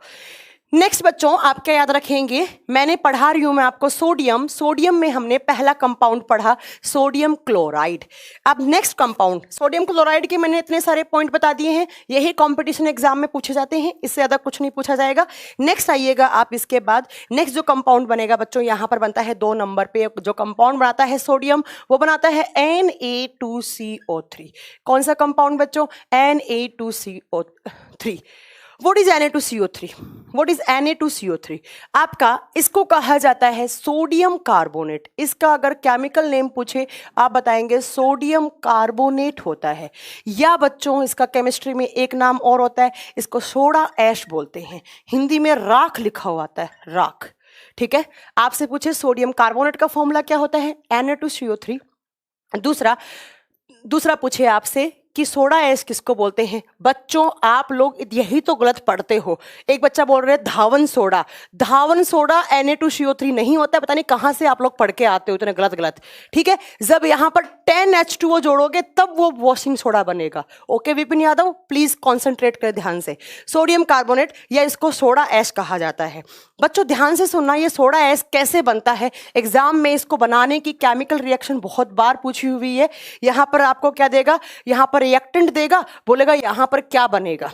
नेक्स्ट बच्चों आप क्या याद रखेंगे, मैंने पढ़ा रही हूं मैं आपको सोडियम। सोडियम में हमने पहला कंपाउंड पढ़ा सोडियम क्लोराइड। अब नेक्स्ट कंपाउंड सोडियम क्लोराइड के मैंने इतने सारे पॉइंट बता दिए हैं, यही कंपटीशन एग्जाम में पूछे जाते हैं, इससे ज्यादा कुछ नहीं पूछा जाएगा। नेक्स्ट आइएगा आप, इसके बाद नेक्स्ट जो कंपाउंड बनेगा बच्चों, यहां पर बनता है 2 नंबर पे जो कंपाउंड बनाता है सोडियम, वो बनाता है Na2CO3। कौन सा कंपाउंड बच्चों, Na2CO3। What is Na2CO3? What is Na2CO3? आपका इसको कहा जाता है सोडियम कार्बोनेट। इसका अगर केमिकल नेम पूछे आप बताएंगे सोडियम कार्बोनेट होता है, या बच्चों इसका केमिस्ट्री में एक नाम और होता है, इसको सोडा ऐश बोलते हैं, हिंदी में राख लिखा हुआ आता है, राख, ठीक है। आपसे पूछे सोडियम कार्बोनेट का फॉर्मूला क्या होता है, Na2CO3। दूसरा पूछे आपसे कि सोडा ऐश किसको बोलते हैं। बच्चों आप लोग यही तो गलत पढ़ते हो। एक बच्चा बोल रहे हैं धावन सोडा, धावन सोडा Na2CO3 नहीं होता है, पता नहीं कहां से आप लोग पढ़ के आते हो इतने गलत, ठीक है। जब यहां पर 10H2O जोड़ोगे तब वो वॉशिंग सोडा बनेगा। Okay Vipin Yadav, please concentrate कर ध्यान से। सोडियम कार्बोनेट या इसको सोडा ऐश कहा जाता है। बच्चों ध्यान से सुनना, ये सोडा ऐश कैसे बनता है, एग्जाम में इसको बनाने की केमिकल रिएक्शन बहुत बार पूछी हुई है। यहां पर आपको क्या देगा, यहां पर रिएक्टेंट देगा, बोलेगा यहां पर क्या बनेगा,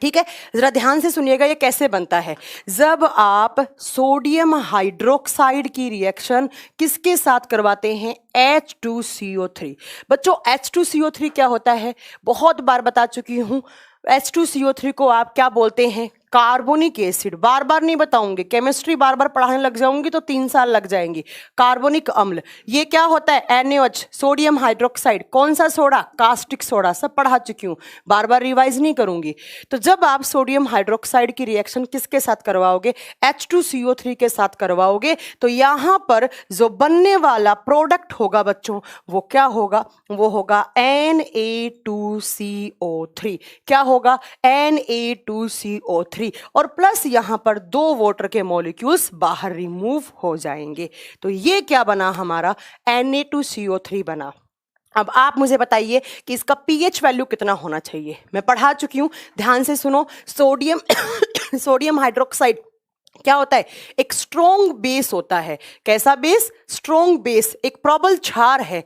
ठीक है। जरा ध्यान से सुनिएगा ये कैसे बनता है। जब आप सोडियम हाइड्रोक्साइड की रिएक्शन किसके साथ करवाते हैं, H2CO3। बच्चों H2CO3 क्या होता है, बहुत बार बता चुकी हूं। H2CO3 को आप क्या बोलते हैं, कार्बोनिक एसिड। बार बार नहीं बताऊंगी, केमिस्ट्री बार बार पढ़ाने लग जाऊंगी तो 3 साल लग जाएंगी। कार्बोनिक अम्ल, ये क्या होता है, NaOH, सोडियम हाइड्रोक्साइड। कौन सा सोडा, कास्टिक सोडा, सब पढ़ा चुकी हूँ, बार बार रिवाइज नहीं करूंगी। तो जब आप सोडियम हाइड्रोक्साइड की रिएक्शन किसके साथ करवाओगे, H2CO3 के साथ करवाओगे, तो यहां पर जो बनने वाला प्रोडक्ट होगा बच्चों वो क्या होगा, वो होगा Na2CO3। क्या होगा, Na2CO3, और प्लस यहां पर 2 वाटर के मॉलिक्यूल्स बाहर रिमूव हो जाएंगे। तो ये क्या बना हमारा, Na2CO3 बना। अब आप मुझे बताइए कि इसका pH वैल्यू कितना होना चाहिए, मैं पढ़ा चुकी हूं, ध्यान से सुनो। सोडियम हाइड्रोक्साइड क्या होता है, एक स्ट्रॉन्ग बेस होता है। कैसा बेस, स्ट्रॉन्ग बेस, एक प्रबल क्षार है।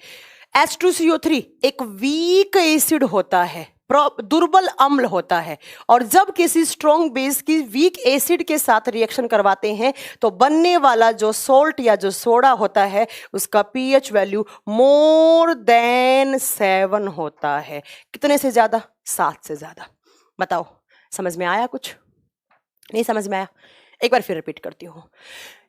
H2CO3 एक वीक एसिड होता है, दुर्बल अम्ल होता है, और जब किसी स्ट्रॉन्ग बेस की वीक एसिड के साथ रिएक्शन करवाते हैं तो बनने वाला जो सोल्ट या जो सोडा होता है उसका पीएच वैल्यू मोर देन 7 होता है। कितने से ज्यादा? 7 से ज्यादा। बताओ, समझ में आया? कुछ नहीं समझ में आया? एक बार फिर रिपीट करती हूँ।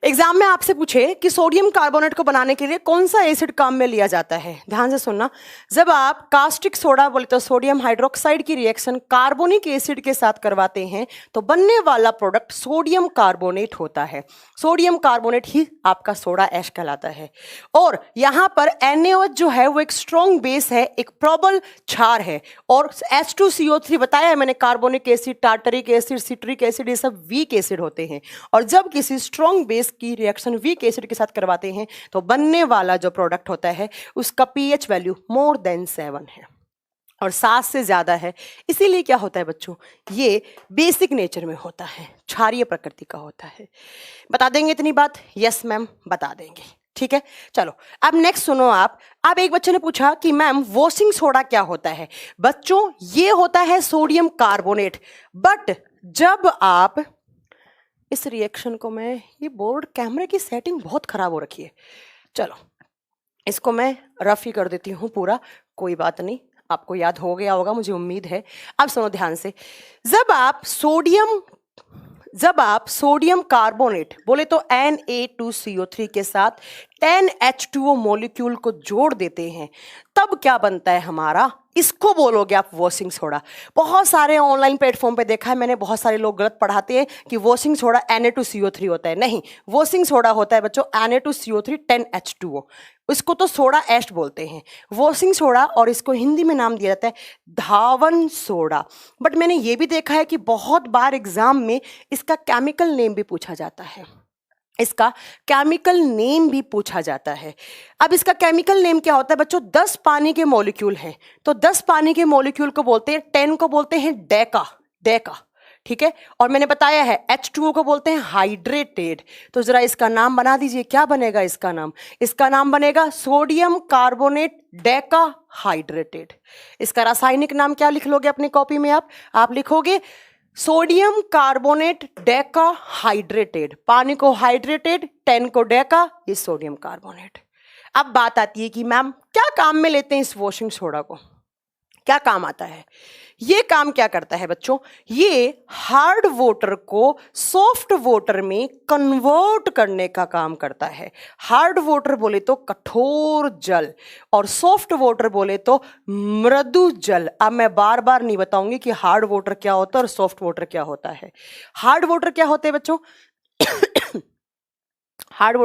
एग्जाम में आपसे पूछे कि सोडियम कार्बोनेट को बनाने के लिए कौन सा एसिड काम में लिया जाता है, ध्यान से सुनना। जब आप कास्टिक सोडा बोले तो सोडियम हाइड्रोक्साइड की रिएक्शन कार्बोनिक एसिड के साथ करवाते हैं तो बनने वाला प्रोडक्ट सोडियम कार्बोनेट होता है। सोडियम कार्बोनेट ही आपका सोडा ऐश कहलाता है। और यहाँ पर NaOH जो है वो एक स्ट्रॉन्ग बेस है, एक प्रबल क्षार है, और H2CO3 बताया है मैंने, carbonic acid, tartaric acid, citric acid, ये सब वीक एसिड होते हैं। और जब किसी स्ट्रॉन्ग बेस की रिएक्शन वीक एसिड के साथ करवाते हैं तो बनने वाला जो प्रोडक्ट होता है उसका पीएच वैल्यू मोर देन 7 है और 7 से ज्यादा है। इसीलिए क्या होता है बच्चों, ये बेसिक नेचर में होता है, क्षारीय प्रकृति का होता है। बता देंगे इतनी बात? यस मैम, बता देंगे। ठीक है, चलो अब नेक्स्ट सुनो आप। अब एक बच्चे ने पूछा कि मैम वॉशिंग सोडा क्या होता है? बच्चों ये होता है सोडियम कार्बोनेट, बट जब आप इस रिएक्शन को, मैं ये बोर्ड कैमरे की सेटिंग बहुत खराब हो रखी है, चलो इसको मैं रफ ही कर देती हूँ पूरा, कोई बात नहीं, आपको याद हो गया होगा मुझे उम्मीद है। अब सुनो ध्यान से। जब आप सोडियम कार्बोनेट बोले तो Na2CO3 के साथ 10H2O मॉलिक्यूल को जोड़ देते हैं तब क्या बनता है हमारा? इसको बोलोगे आप वॉशिंग सोडा। बहुत सारे ऑनलाइन प्लेटफॉर्म पे देखा है मैंने, बहुत सारे लोग गलत पढ़ाते हैं कि वॉशिंग सोडा Na2CO3 होता है। नहीं, वॉशिंग सोडा होता है बच्चों Na2CO3 10H2O। इसको तो सोडा ऐश बोलते हैं, वॉशिंग सोडा, और इसको हिंदी में नाम दिया जाता है धावन सोडा। बट मैंने ये भी देखा है कि बहुत बार एग्जाम में इसका केमिकल नेम भी पूछा जाता है, इसका केमिकल नेम भी पूछा जाता है। अब इसका केमिकल नेम क्या होता है बच्चों? 10 पानी के मॉलिक्यूल हैं तो 10 पानी के मॉलिक्यूल को बोलते हैं, 10 को बोलते हैं डेका, ठीक है। और मैंने बताया है H2O को बोलते हैं हाइड्रेटेड। तो जरा इसका नाम बना दीजिए, क्या बनेगा इसका नाम? इसका नाम बनेगा सोडियम कार्बोनेट डेका हाइड्रेटेड। इसका रासायनिक नाम क्या लिख लोगे अपनी कॉपी में? आप लिखोगे सोडियम कार्बोनेट डेका हाइड्रेटेड। पानी को हाइड्रेटेड, 10 को डेका, ये सोडियम कार्बोनेट। अब बात आती है कि मैम क्या काम में लेते हैं इस वॉशिंग सोडा को, क्या काम आता है? ये काम क्या करता है बच्चों? ये हार्ड वाटर को सॉफ्ट वाटर में कन्वर्ट करने का काम करता है। हार्ड वाटर बोले तो कठोर जल, और सॉफ्ट वाटर बोले तो मृदु जल। अब मैं बार बार नहीं बताऊंगी कि हार्ड वाटर क्या होता है और सॉफ्ट वाटर क्या होता है। हार्ड वाटर क्या होते हैं बच्चों? हार्ड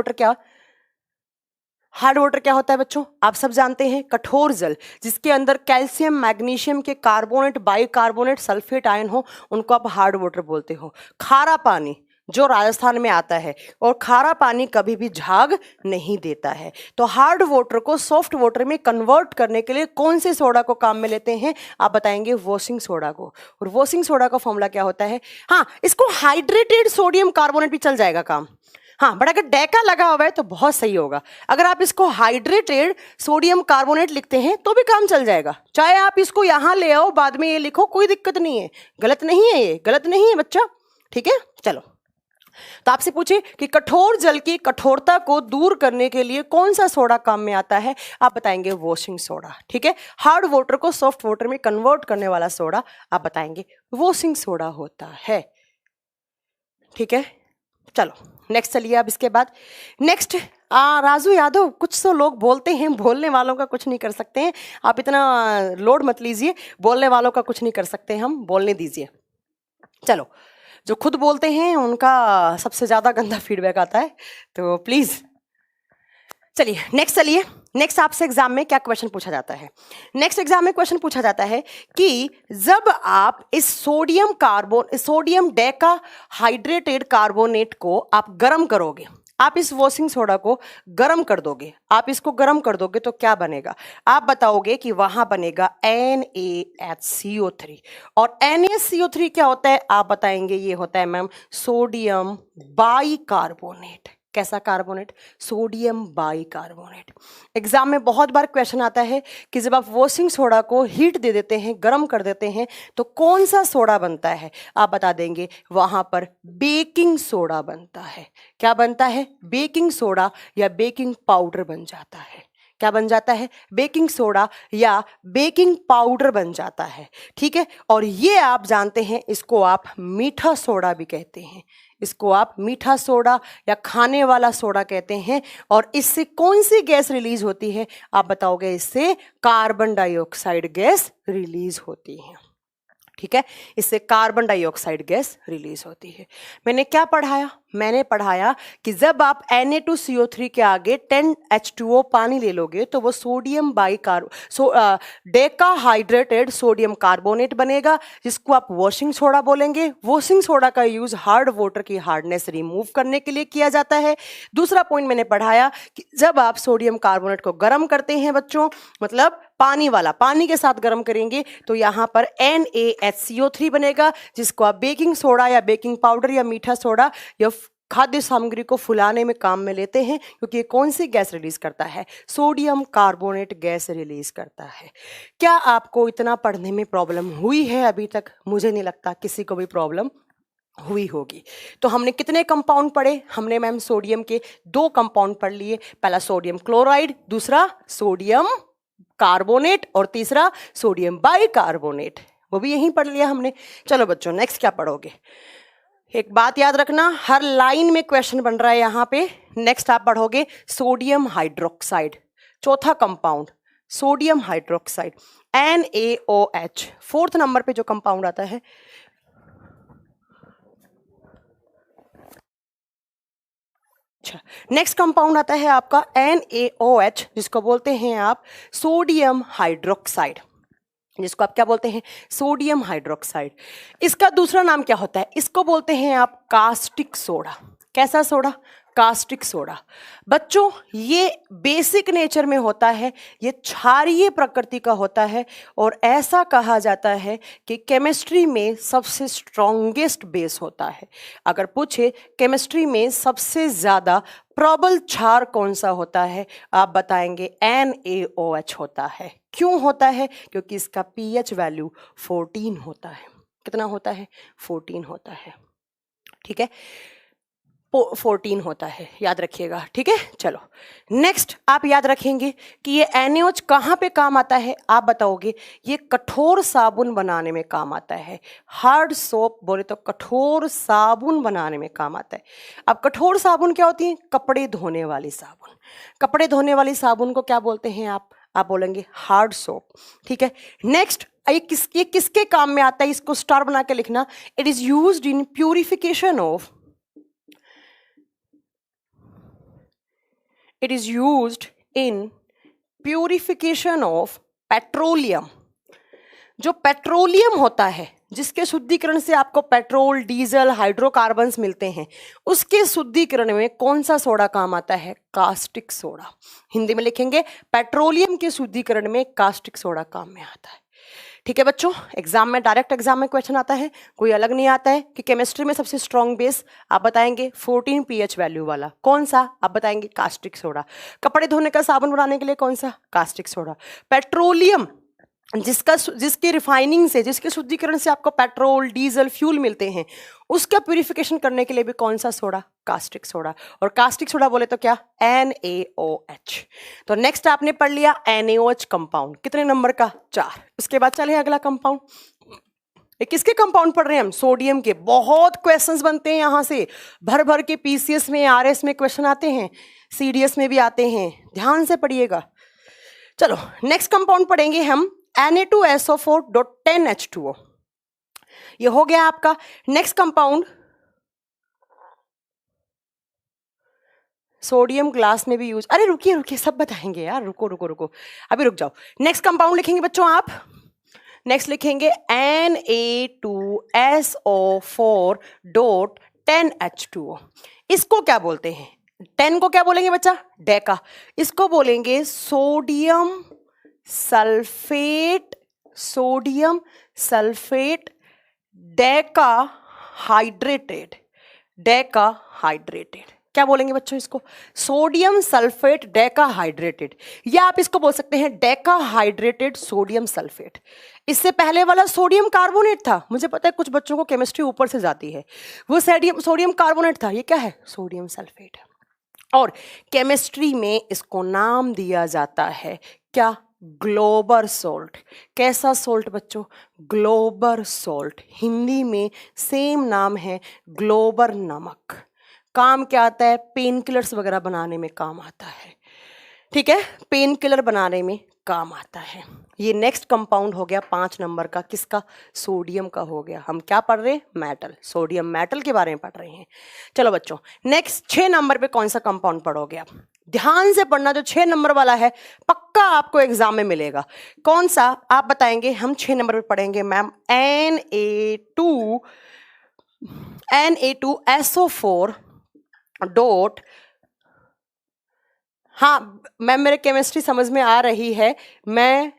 वाटर क्या होता है बच्चों? आप सब जानते हैं, कठोर जल जिसके अंदर कैल्शियम, मैग्नीशियम के कार्बोनेट, बाइकार्बोनेट, सल्फेट आयन हो, उनको आप हार्ड वाटर बोलते हो। खारा पानी जो राजस्थान में आता है, और खारा पानी कभी भी झाग नहीं देता है। तो हार्ड वाटर को सॉफ्ट वाटर में कन्वर्ट करने के लिए कौन से सोडा को काम में लेते हैं? आप बताएंगे वॉशिंग सोडा को। और वॉशिंग सोडा का फॉर्मूला क्या होता है? हाँ, इसको हाइड्रेटेड सोडियम कार्बोनेट भी चल जाएगा काम, हाँ, बट अगर डेका लगा हुआ है तो बहुत सही होगा। अगर आप इसको हाइड्रेटेड सोडियम कार्बोनेट लिखते हैं तो भी काम चल जाएगा, चाहे आप इसको यहां ले आओ बाद में ये लिखो, कोई दिक्कत नहीं है, गलत नहीं है, ये गलत नहीं है बच्चा, ठीक है। चलो, तो आपसे पूछे कि कठोर जल की कठोरता को दूर करने के लिए कौन सा सोडा काम में आता है? आप बताएंगे वॉशिंग सोडा, ठीक है। हार्ड वाटर को सॉफ्ट वाटर में कन्वर्ट करने वाला सोडा आप बताएंगे वॉशिंग सोडा होता है, ठीक है। चलो नेक्स्ट चलिए। अब इसके बाद नेक्स्ट राजू यादव, कुछ तो लोग बोलते हैं, बोलने वालों का कुछ नहीं कर सकते हैं, आप इतना लोड मत लीजिए, बोलने वालों का कुछ नहीं कर सकते हम, बोलने दीजिए। चलो, जो खुद बोलते हैं उनका सबसे ज्यादा गंदा फीडबैक आता है, तो प्लीज चलिए नेक्स्ट चलिए। नेक्स्ट आपसे एग्जाम में क्या क्वेश्चन पूछा जाता है? नेक्स्ट एग्जाम में क्वेश्चन पूछा जाता है कि जब आप इस सोडियम डेका हाइड्रेटेड कार्बोनेट को आप गर्म करोगे, आप इस वॉशिंग सोडा को गर्म कर दोगे, आप इसको गर्म कर दोगे तो क्या बनेगा? आप बताओगे कि वहां बनेगा NaHCO3। और NaCO3 क्या होता है? आप बताएंगे ये होता है मैम सोडियम बाइकार्बोनेट। कैसा कार्बोनेट? Sodium bicarbonate. एग्जाम में बहुत बार क्वेश्चन आता है कि जब आप वॉशिंग सोडा को हीट दे देते हैं, गर्म कर देते हैं, तो कौन सा सोडा बनता है? आप बता देंगे वहां पर बेकिंग सोडा बनता है। क्या बनता है? बेकिंग सोडा या बेकिंग पाउडर बन जाता है। क्या बन जाता है? बेकिंग सोडा या बेकिंग पाउडर बन जाता है। ठीक है, और ये आप जानते हैं, इसको आप मीठा सोडा भी कहते हैं। इसको आप मीठा सोडा या खाने वाला सोडा कहते हैं। और इससे कौन सी गैस रिलीज होती है? आप बताओगे इससे कार्बन डाइऑक्साइड गैस रिलीज होती है। ठीक है, इससे कार्बन डाइऑक्साइड गैस रिलीज होती है। मैंने क्या पढ़ाया? मैंने पढ़ाया कि जब आप Na2CO3 के आगे 10H2O पानी ले लोगे तो वो सोडियम डेकाहाइड्रेटेड सोडियम कार्बोनेट बनेगा, जिसको आप वॉशिंग सोडा बोलेंगे। वॉशिंग सोडा का यूज हार्ड वाटर की हार्डनेस रिमूव करने के लिए किया जाता है। दूसरा पॉइंट मैंने पढ़ाया कि जब आप सोडियम कार्बोनेट को गर्म करते हैं बच्चों, मतलब पानी वाला, पानी के साथ गर्म करेंगे, तो यहां पर NaHCO3 बनेगा, जिसको आप बेकिंग सोडा या बेकिंग पाउडर या मीठा सोडा या खाद्य सामग्री को फुलाने में काम में लेते हैं, क्योंकि ये कौन सी गैस रिलीज करता है? सोडियम कार्बोनेट गैस रिलीज करता है। क्या आपको इतना पढ़ने में प्रॉब्लम हुई है अभी तक? मुझे नहीं लगता किसी को भी प्रॉब्लम हुई होगी। तो हमने कितने कंपाउंड पढ़े? हमने मैम सोडियम के 2 कंपाउंड पढ़ लिए। पहला सोडियम क्लोराइड, दूसरा सोडियम कार्बोनेट और तीसरा सोडियम बाइकार्बोनेट, वो भी यहीं पढ़ लिया हमने। चलो बच्चों, नेक्स्ट क्या पढ़ोगे? एक बात याद रखना, हर लाइन में क्वेश्चन बन रहा है यहाँ पे। नेक्स्ट आप पढ़ोगे सोडियम हाइड्रोक्साइड, चौथा compound sodium hydroxide NaOH। 4th number पे जो कंपाउंड आता है, अच्छा, नेक्स्ट कंपाउंड आता है आपका NaOH, जिसको बोलते हैं आप सोडियम हाइड्रोक्साइड, जिसको आप क्या बोलते हैं? Sodium hydroxide. इसका दूसरा नाम क्या होता है? इसको बोलते हैं आप कास्टिक सोडा। कैसा सोडा? Caustic soda. बच्चों, ये बेसिक नेचर में होता है, ये क्षारीय प्रकृति का होता है, और ऐसा कहा जाता है कि केमिस्ट्री में सबसे स्ट्रॉन्गेस्ट बेस होता है। अगर पूछे केमिस्ट्री में सबसे ज्यादा प्रबल क्षार कौन सा होता है, आप बताएंगे NaOH होता है। क्यों होता है? क्योंकि इसका pH वैल्यू 14 होता है। कितना होता है? 14 होता है। ठीक है, 14 होता है, याद रखिएगा। ठीक है, चलो नेक्स्ट आप याद रखेंगे कि ये NaOH कहाँ पे काम आता है? आप बताओगे ये कठोर साबुन बनाने में काम आता है। हार्ड सोप बोले तो कठोर साबुन बनाने में काम आता है। अब कठोर साबुन क्या होती है? कपड़े धोने वाली साबुन। कपड़े धोने वाली साबुन को क्या बोलते हैं आप? आप बोलेंगे हार्ड सोप। ठीक है, नेक्स्ट ये किसके काम में आता है? इसको स्टार बना के लिखना। It is used in purification of, it is used in purification of petroleum। जो पेट्रोलियम होता है, जिसके शुद्धिकरण से आपको पेट्रोल, डीजल, हाइड्रोकार्बन्स मिलते हैं, उसके शुद्धिकरण में कौन सा सोडा काम आता है? Caustic soda. हिंदी में लिखेंगे पेट्रोलियम के शुद्धिकरण में कास्टिक सोडा काम में आता है। ठीक है बच्चों, एग्जाम में, डायरेक्ट एग्जाम में क्वेश्चन आता है, कोई अलग नहीं आता है कि केमिस्ट्री में सबसे स्ट्रॉन्ग बेस आप बताएंगे 14 pH वैल्यू वाला, कौन सा? आप बताएंगे कास्टिक सोडा। कपड़े धोने का साबुन बनाने के लिए कौन सा? Caustic soda. पेट्रोलियम, जिसके रिफाइनिंग से, जिसके शुद्धिकरण से आपको पेट्रोल, डीजल, फ्यूल मिलते हैं, उसका प्यूरिफिकेशन करने के लिए भी कौन सा सोडा? Caustic soda. और कास्टिक सोडा बोले तो क्या? NaOH। तो नेक्स्ट आपने पढ़ लिया NaOH कंपाउंड, कितने नंबर का? 4। उसके बाद चले अगला कंपाउंड। किसके कंपाउंड पढ़ रहे हैं हम? सोडियम के। बहुत क्वेश्चंस बनते हैं यहां से, भर भर के PCS में, RS में क्वेश्चन आते हैं, CDS में भी आते हैं, ध्यान से पढ़िएगा। चलो नेक्स्ट कंपाउंड पढ़ेंगे हम Na2SO4.10H2O। ये हो गया आपका। नेक्स्ट कंपाउंड सोडियम ग्लास में भी यूज, अरे रुकिए रुकिए, सब बताएंगे यार, रुको रुको रुको, अभी रुक जाओ। नेक्स्ट कंपाउंड लिखेंगे बच्चों आप, नेक्स्ट लिखेंगे Na2SO4.10H2O। इसको क्या बोलते हैं? 10 को क्या बोलेंगे बच्चा? डेका। इसको बोलेंगे sodium sulphate, sodium sulphate Deka hydrated, Deka hydrated. क्या बोलेंगे बच्चों इसको? सोडियम सल्फेट डेकाहाइड्रेटेड, या आप इसको बोल सकते हैं डेकाहाइड्रेटेड सोडियम सल्फेट। इससे पहले वाला सोडियम कार्बोनेट था, मुझे पता है कुछ बच्चों को केमिस्ट्री ऊपर से जाती है, वो सोडियम कार्बोनेट था, ये क्या है? Sodium sulphate. और केमिस्ट्री में इसको नाम दिया जाता है क्या? Glauber salt. कैसा सोल्ट बच्चों? Glauber salt. हिंदी में सेम नाम है ग्लोबर नमक। काम क्या आता है? पेन किलर्स वगैरह बनाने में काम आता है, ठीक है, पेन किलर बनाने में काम आता है। ये नेक्स्ट कंपाउंड हो गया 5 नंबर का, किसका? सोडियम का हो गया। हम क्या पढ़ रहे हैं? मेटल, सोडियम मेटल के बारे में पढ़ रहे हैं। चलो बच्चों, नेक्स्ट 6 नंबर पे कौन सा कंपाउंड पढ़ोगे आप? ध्यान से पढ़ना, जो 6 नंबर वाला है पक्का आपको एग्जाम में मिलेगा। कौन सा आप बताएंगे? हम 6 नंबर पे पढ़ेंगे मैम Na2SO4 डॉट। हाँ मैम, मेरे केमिस्ट्री समझ में आ रही है, मैं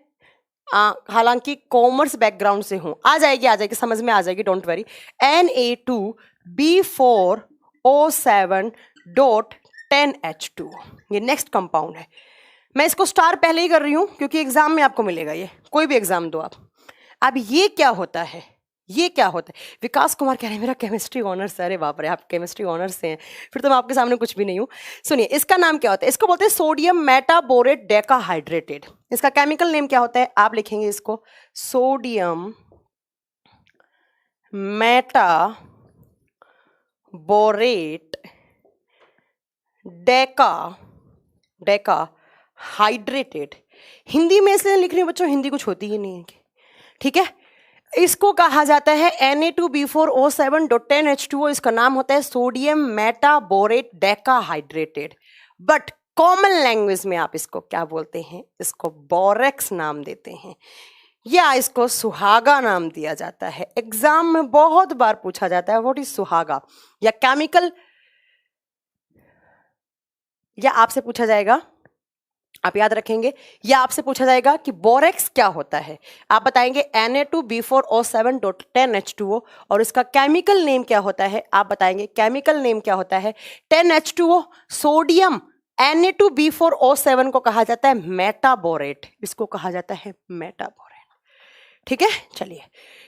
हालांकि कॉमर्स बैकग्राउंड से हूं। आ जाएगी समझ में आ जाएगी, don't worry. Na2B4O7 dot 10H2, ये नेक्स्ट कंपाउंड है। मैं इसको स्टार पहले ही कर रही हूं क्योंकि एग्जाम में आपको मिलेगा, ये कोई भी एग्जाम दो आप। अब ये क्या होता है? ये क्या होता है? विकास कुमार कह रहे हैं मेरा केमिस्ट्री ऑनर्स है। अरे बाप रे, आप केमिस्ट्री ऑनर्स से हैं, फिर तो मैं आपके सामने कुछ भी नहीं हूँ। सुनिए, इसका नाम क्या होता है? इसको बोलते हैं सोडियम मेटाबोरेट डेकाहाइड्रेटेड। इसका केमिकल नेम क्या होता है? आप लिखेंगे इसको सोडियम मेटाबोरेट डेकाहाइड्रेटेड। हिंदी में इसलिए लिख रही हूँ बच्चों, हिंदी कुछ होती ही नहीं है, ठीक है। इसको कहा जाता है Na2B4O7.10H2O। इसका नाम होता है sodium metaborate decahydrated. But common language में आप इसको क्या बोलते हैं? इसको बोरेक्स नाम देते हैं, या इसको सुहागा नाम दिया जाता है। एग्जाम में बहुत बार पूछा जाता है व्हाट इज सुहागा, या केमिकल, या आपसे पूछा जाएगा, आप याद रखेंगे, या आपसे पूछा जाएगा कि बोरेक्स क्या होता है। आप बताएंगे Na2B4O7.10H2O, और इसका केमिकल नेम क्या होता है? आप बताएंगे केमिकल नेम क्या होता है? 10H2O। सोडियम Na2B4O7 को कहा जाता है मेटाबोरेट, इसको कहा जाता है मेटाबोरेट, ठीक है। चलिए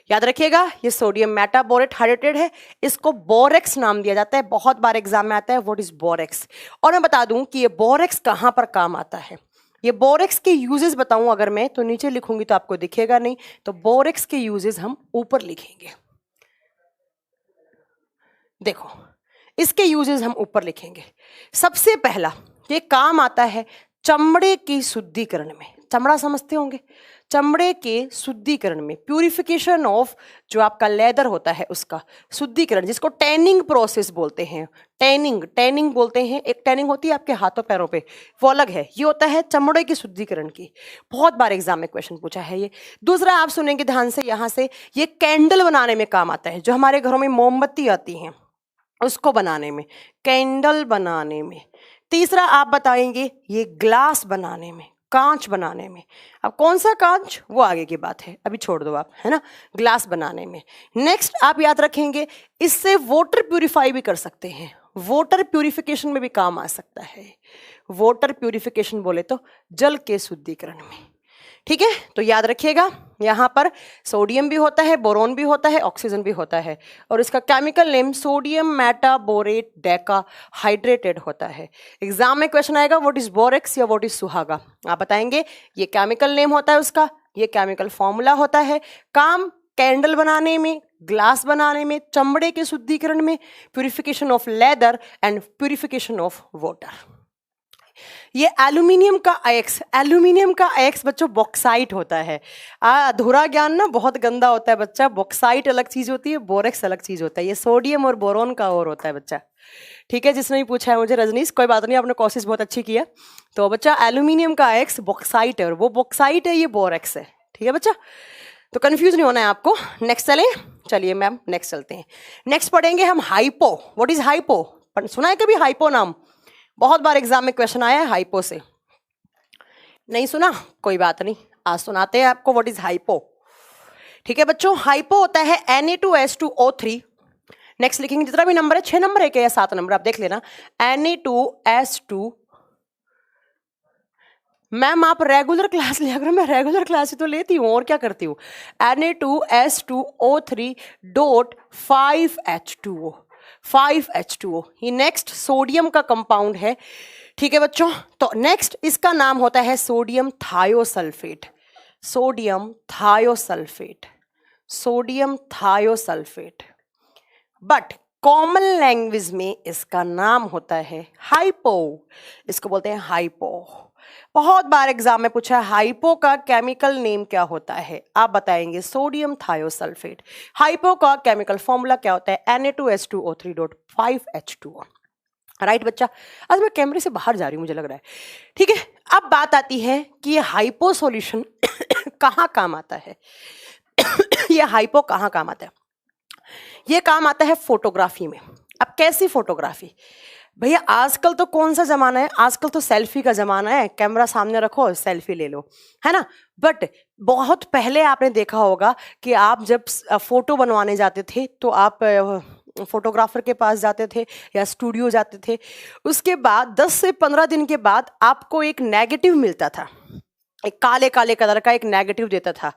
याद रखिएगा, ये सोडियम मेटाबोरेट हाइड्रेटेड है, इसको बोरेक्स नाम दिया जाता है। बहुत बार एग्जाम में आता है व्हाट इज बोरेक्स। और मैं बता दूं कि ये बोरेक्स कहां पर काम आता है। ये बोरेक्स के यूजेस बताऊं अगर मैं, तो नीचे लिखूंगी तो आपको दिखेगा नहीं, तो बोरेक्स के यूजेस हम ऊपर लिखेंगे। देखो, इसके यूजेस हम ऊपर लिखेंगे। सबसे पहला, ये काम आता है चमड़े की शुद्धिकरण में। चमड़ा समझते होंगे, चमड़े के शुद्धिकरण में, प्यूरिफिकेशन ऑफ जो आपका लेदर होता है उसका शुद्धिकरण, जिसको टैनिंग प्रोसेस बोलते हैं। टैनिंग बोलते हैं। एक टैनिंग होती है आपके हाथों पैरों पे, वो अलग है, ये होता है चमड़े की शुद्धिकरण की। बहुत बार एग्जाम में क्वेश्चन पूछा है ये। दूसरा आप सुनेंगे ध्यान से, यहाँ से, ये कैंडल बनाने में काम आता है। जो हमारे घरों में मोमबत्ती आती है उसको बनाने में, कैंडल बनाने में। तीसरा आप बताएंगे ये ग्लास बनाने में, कांच बनाने में। अब कौन सा कांच, वो आगे की बात है, अभी छोड़ दो आप, है ना। ग्लास बनाने में। नेक्स्ट आप याद रखेंगे, इससे वाटर प्यूरिफाई भी कर सकते हैं, वाटर प्यूरिफिकेशन में भी काम आ सकता है। वाटर प्यूरिफिकेशन बोले तो जल के शुद्धिकरण में, ठीक है। तो याद रखिएगा, यहाँ पर सोडियम भी होता है, बोरोन भी होता है, ऑक्सीजन भी होता है, और इसका केमिकल नेम सोडियम मेटाबोरेट डेकाहाइड्रेटेड होता है। एग्जाम में क्वेश्चन आएगा व्हाट इज बोरेक्स या व्हाट इज सुहागा। आप बताएंगे ये केमिकल नेम होता है उसका, ये केमिकल फॉर्मूला होता है। काम कैंडल बनाने में, ग्लास बनाने में, चमड़े के शुद्धिकरण में, purification of leather and purification of water. ये एल्यूमिनियम का एक्स बच्चों बॉक्साइट होता है। अधूरा ज्ञान ना बहुत गंदा होता है बच्चा। बॉक्साइट अलग चीज होती है, बोरेक्स अलग चीज होता है। ये सोडियम और बोरोन का और होता है बच्चा, ठीक है। जिसने भी पूछा है मुझे, रजनीश कोई बात नहीं, आपने कोशिश बहुत अच्छी की है। तो बच्चा एल्यूमिनियम का एक्स बॉक्साइट है, और वो बॉक्साइट है, ये बोरेक्स है, ठीक है बच्चा। तो कंफ्यूज नहीं होना है आपको। नेक्स्ट चलिए मैम नेक्स्ट चलते हैं। नेक्स्ट पढ़ेंगे हम हाइपो। What is hypo? सुना है कभी हाइपो नाम? बहुत बार एग्जाम में क्वेश्चन आया है हाइपो से। नहीं सुना? कोई बात नहीं, आज सुनाते हैं आपको व्हाट इज हाइपो, ठीक है बच्चों। हाइपो होता है Na2S2O3 नेक्स्ट लिखेंगे जितना भी नंबर है, 6 नंबर है क्या या 7 नंबर, आप देख लेना। Na2S2, मैम आप रेगुलर क्लास लिया करो, मैं रेगुलर क्लास ही तो लेती हूँ और क्या करती हूँ। Na2S2O3 डॉट 5H2O, 5H2O, ये नेक्स्ट सोडियम का कंपाउंड है। ठीक है बच्चों, तो नेक्स्ट इसका नाम होता है sodium thiosulphate, sodium thiosulphate, sodium thiosulphate. But common language में इसका नाम होता है हाइपो, इसको बोलते हैं हाइपो। बहुत बार एग्जाम में पूछा है हाइपो का केमिकल नेम क्या होता है, आप बताएंगे सोडियम थायोसल्फेट। हाइपो का केमिकल फॉर्मूला क्या होता है, Na2S2O3.5H2O। राइट बच्चा, आज मैं कैमरे से बाहर जा रही हूँ मुझे लग रहा है। ठीक है, अब बात आती है कि ये हाइपो सॉल्यूशन कहाँ काम आता है। ये हाइपो कहाँ काम आता है, ये काम आता है फोटोग्राफी में। अब कैसी फोटोग्राफी भैया, आजकल तो कौन सा जमाना है, आजकल तो सेल्फी का जमाना है, कैमरा सामने रखो सेल्फी ले लो, है ना। बट बहुत पहले आपने देखा होगा कि आप जब फोटो बनवाने जाते थे तो आप फोटोग्राफर के पास जाते थे या स्टूडियो जाते थे, उसके बाद 10 से 15 दिन के बाद आपको एक नेगेटिव मिलता था, एक काले काले कलर का एक नेगेटिव देता था।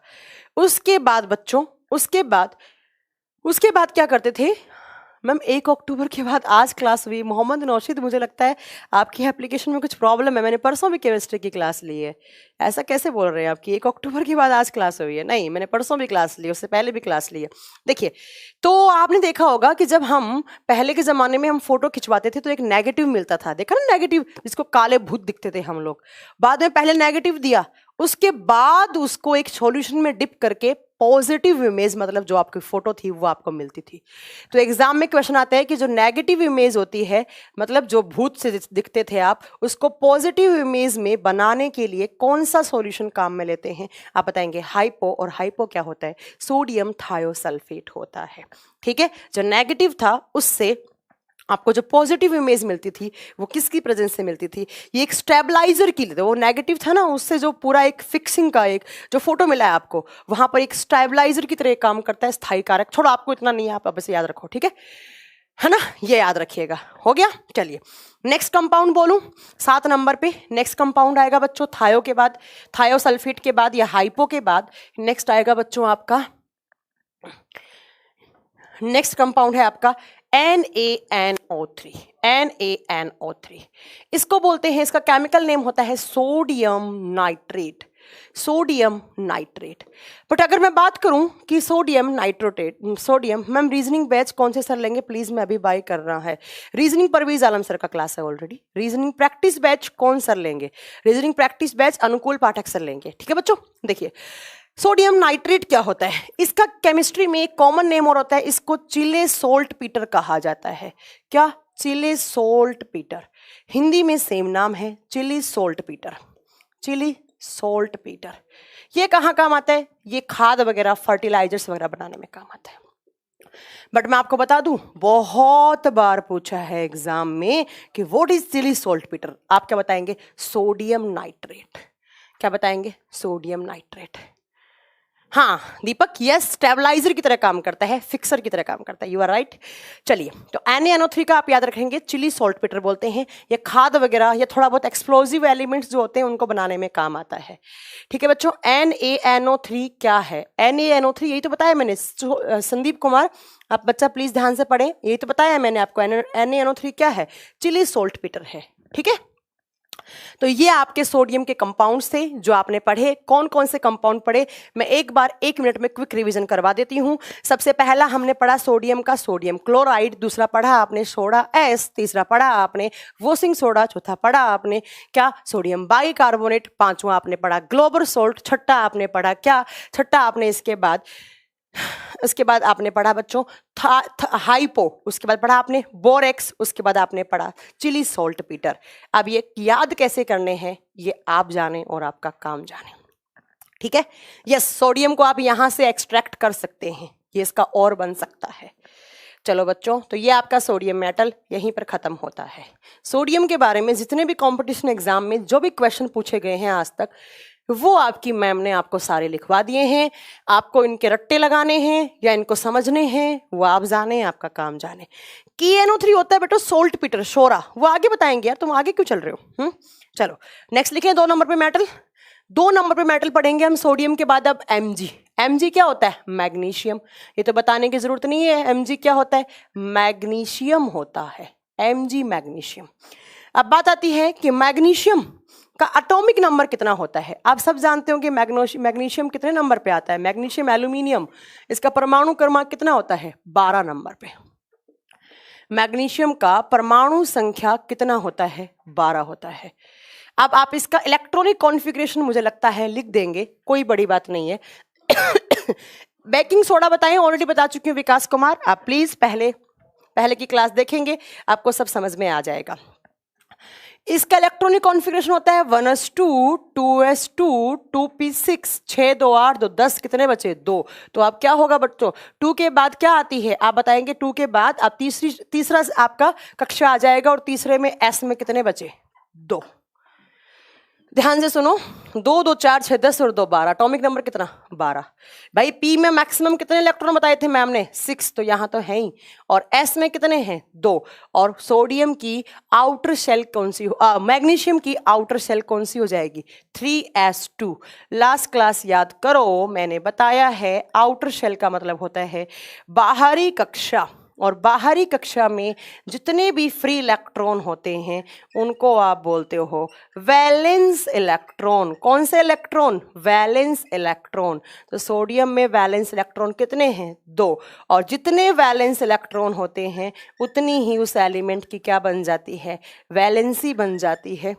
उसके बाद बच्चों, उसके बाद क्या करते थे मैम, 1 अक्टूबर के बाद आज क्लास हुई। मोहम्मद नौशीद, मुझे लगता है आपकी एप्लीकेशन में कुछ प्रॉब्लम है, मैंने परसों भी केमिस्ट्री की क्लास ली है, ऐसा कैसे बोल रहे हैं आपकी 1 अक्टूबर के बाद आज क्लास हुई है। नहीं, मैंने परसों भी क्लास ली, उससे पहले भी क्लास ली है। देखिए, तो आपने देखा होगा कि जब हम पहले के ज़माने में हम फोटो खिंचवाते थे तो एक नेगेटिव मिलता था, देखा ना नेगेटिव, जिसको काले भूत दिखते थे हम लोग। बाद में पहले नेगेटिव दिया, उसके बाद उसको एक सॉल्यूशन में डिप करके पॉजिटिव इमेज, मतलब जो आपकी फोटो थी वो आपको मिलती थी। तो एग्जाम में क्वेश्चन आता है कि जो नेगेटिव इमेज होती है, मतलब जो भूत से दिखते थे आप, उसको पॉजिटिव इमेज में बनाने के लिए कौन सा सॉल्यूशन काम में लेते हैं, आप बताएंगे हाइपो। और हाइपो क्या होता है, सोडियम थायोसल्फेट होता है। ठीक है, जो नेगेटिव था उससे आपको जो पॉजिटिव इमेज मिलती थी वो किसकी प्रेजेंस से मिलती थी, ये एक स्टेबलाइजर की, वो नेगेटिव था ना, उससे जो पूरा एक फिक्सिंग का एक जो फोटो मिला है आपको, वहां पर एक स्टेबलाइजर की तरह काम करता है, स्थायी कारक। छोड़ो, आपको इतना नहीं है, आप बस याद रखो, ठीक है ना, ये याद रखिएगा। हो गया, चलिए नेक्स्ट कंपाउंड बोलूं 7 नंबर पे। नेक्स्ट कंपाउंड आएगा बच्चों थायो के बाद, थायोसल्फेट के बाद या हाइपो के बाद नेक्स्ट आएगा बच्चों आपका, नेक्स्ट कंपाउंड है आपका NaNO3, NaNO3। इसको बोलते हैं, इसका केमिकल नेम होता है sodium nitrate, sodium nitrate. But अगर मैं बात करूं कि सोडियम नाइट्रोटेट, सोडियम, मैम रीजनिंग बैच कौन से सर लेंगे प्लीज, मैं अभी बाय कर रहा है। रीजनिंग परवीज आलम सर का क्लास है ऑलरेडी। रीजनिंग प्रैक्टिस बैच कौन सर लेंगे, रीजनिंग प्रैक्टिस बैच अनुकूल पाठक सर लेंगे। ठीक है बच्चों, देखिए सोडियम नाइट्रेट क्या होता है, इसका केमिस्ट्री में एक कॉमन नेम और होता है, इसको चिले सोल्ट पीटर कहा जाता है। क्या, चिले सोल्ट पीटर, हिंदी में सेम नाम है, Chile saltpetre, Chile saltpetre. ये कहाँ काम आता है, ये खाद वगैरह फर्टिलाइजर्स वगैरह बनाने में काम आता है। बट मैं आपको बता दूं, बहुत बार पूछा है एग्जाम में कि what is Chile saltpetre, आप क्या बताएंगे, सोडियम नाइट्रेट। क्या बताएंगे, सोडियम नाइट्रेट। हाँ दीपक, यस, स्टेबलाइजर की तरह काम करता है, फिक्सर की तरह काम करता है, यू आर राइट। चलिए, तो NaNO3 का आप याद रखेंगे, चिली सॉल्ट पीटर बोलते हैं। ये खाद वगैरह या थोड़ा बहुत एक्सप्लोजिव एलिमेंट्स जो होते हैं उनको बनाने में काम आता है। ठीक है बच्चों, NaNO3 क्या है, NaNO3 यही तो बताया मैंने। संदीप कुमार, आप बच्चा प्लीज ध्यान से पढ़े, यही तो बताया मैंने आपको, NaNO3 क्या है, चिली सॉल्ट पीटर है। ठीक है, तो ये आपके सोडियम के कंपाउंड्स थे जो आपने पढ़े। कौन कौन से कंपाउंड पढ़े, मैं एक बार 1 मिनट में क्विक रिवीजन करवा देती हूं। सबसे पहला हमने पढ़ा सोडियम का सोडियम क्लोराइड, दूसरा पढ़ा आपने सोडा एस, तीसरा पढ़ा आपने वोसिंग सोडा, चौथा पढ़ा आपने क्या, सोडियम बाइकार्बोनेट, पांचवा आपने पढ़ा ग्लोबल सोल्ट, छठा आपने पढ़ा क्या, छठा आपने इसके बाद आपने पढ़ा बच्चों हाइपो, उसके बाद पढ़ा आपने बोरेक्स, उसके बाद आपने पढ़ा चिली सॉल्ट पीटर। अब ये याद कैसे करने हैं ये आप जाने और आपका काम जाने। ठीक है, यस, सोडियम को आप यहां से एक्सट्रैक्ट कर सकते हैं, ये इसका और बन सकता है। चलो बच्चों, तो ये आपका सोडियम मेटल यहीं पर खत्म होता है। सोडियम के बारे में जितने भी कंपटीशन एग्जाम में जो भी क्वेश्चन पूछे गए हैं आज तक, वो आपकी मैम ने आपको सारे लिखवा दिए हैं। आपको इनके रट्टे लगाने हैं या इनको समझने हैं, वो आप जाने, आपका काम जाने। KNO3 होता है बेटा सोल्ट पीटर, शोरा, वो आगे बताएंगे यार, तुम आगे क्यों चल रहे हो? चलो नेक्स्ट लिखें 2 नंबर पे मेटल। 2 नंबर पे मेटल पढ़ेंगे हम सोडियम के बाद अब Mg। Mg क्या होता है? मैग्नीशियम। ये तो बताने की जरूरत नहीं है, Mg क्या होता है? मैग्नीशियम होता है, Mg मैग्नीशियम। अब बात आती है कि मैग्नीशियम का एटॉमिक नंबर कितना होता है। आप सब जानते हो कि मैग्नीशियम कितने नंबर पे आता है? मैग्नीशियम एल्यूमिनियम, इसका परमाणु क्रमांक कितना होता है? 12 नंबर पे। मैग्नीशियम का परमाणु संख्या कितना होता है? 12 होता है। अब आप इसका इलेक्ट्रॉनिक कॉन्फ़िगरेशन मुझे लगता है लिख देंगे, कोई बड़ी बात नहीं है। बेकिंग सोडा बताएं, ऑलरेडी बता चुकी हूँ विकास कुमार, आप प्लीज पहले की क्लास देखेंगे, आपको सब समझ में आ जाएगा। इसका इलेक्ट्रॉनिक कॉन्फ़िगरेशन होता है 1s2 2s2 2p6 6 2 8 2 10, कितने बचे? 2। तो अब क्या होगा बच्चों? 2 के बाद क्या आती है आप बताएंगे? 2 के बाद आप तीसरा आपका कक्षा आ जाएगा और तीसरे में s में कितने बचे? 2। ध्यान से सुनो, 2 2 4 6 10 और 2 12, एटॉमिक नंबर कितना? 12। भाई पी में मैक्सिमम कितने इलेक्ट्रॉन बताए थे मैम ने? 6, तो यहाँ तो है ही। और एस में कितने हैं? 2। और सोडियम की आउटर शेल कौन सी मैग्नीशियम की आउटर शेल कौन सी हो जाएगी? 3s2। लास्ट क्लास याद करो, मैंने बताया है आउटर शेल का मतलब होता है बाहरी कक्षा, और बाहरी कक्षा में जितने भी फ्री इलेक्ट्रॉन होते हैं उनको आप बोलते हो वैलेंस इलेक्ट्रॉन। कौन से इलेक्ट्रॉन? Valence electron. तो सोडियम में वैलेंस इलेक्ट्रॉन कितने हैं? 2। और जितने वैलेंस इलेक्ट्रॉन होते हैं उतनी ही उस एलिमेंट की क्या बन जाती है? वैलेंसी बन जाती है,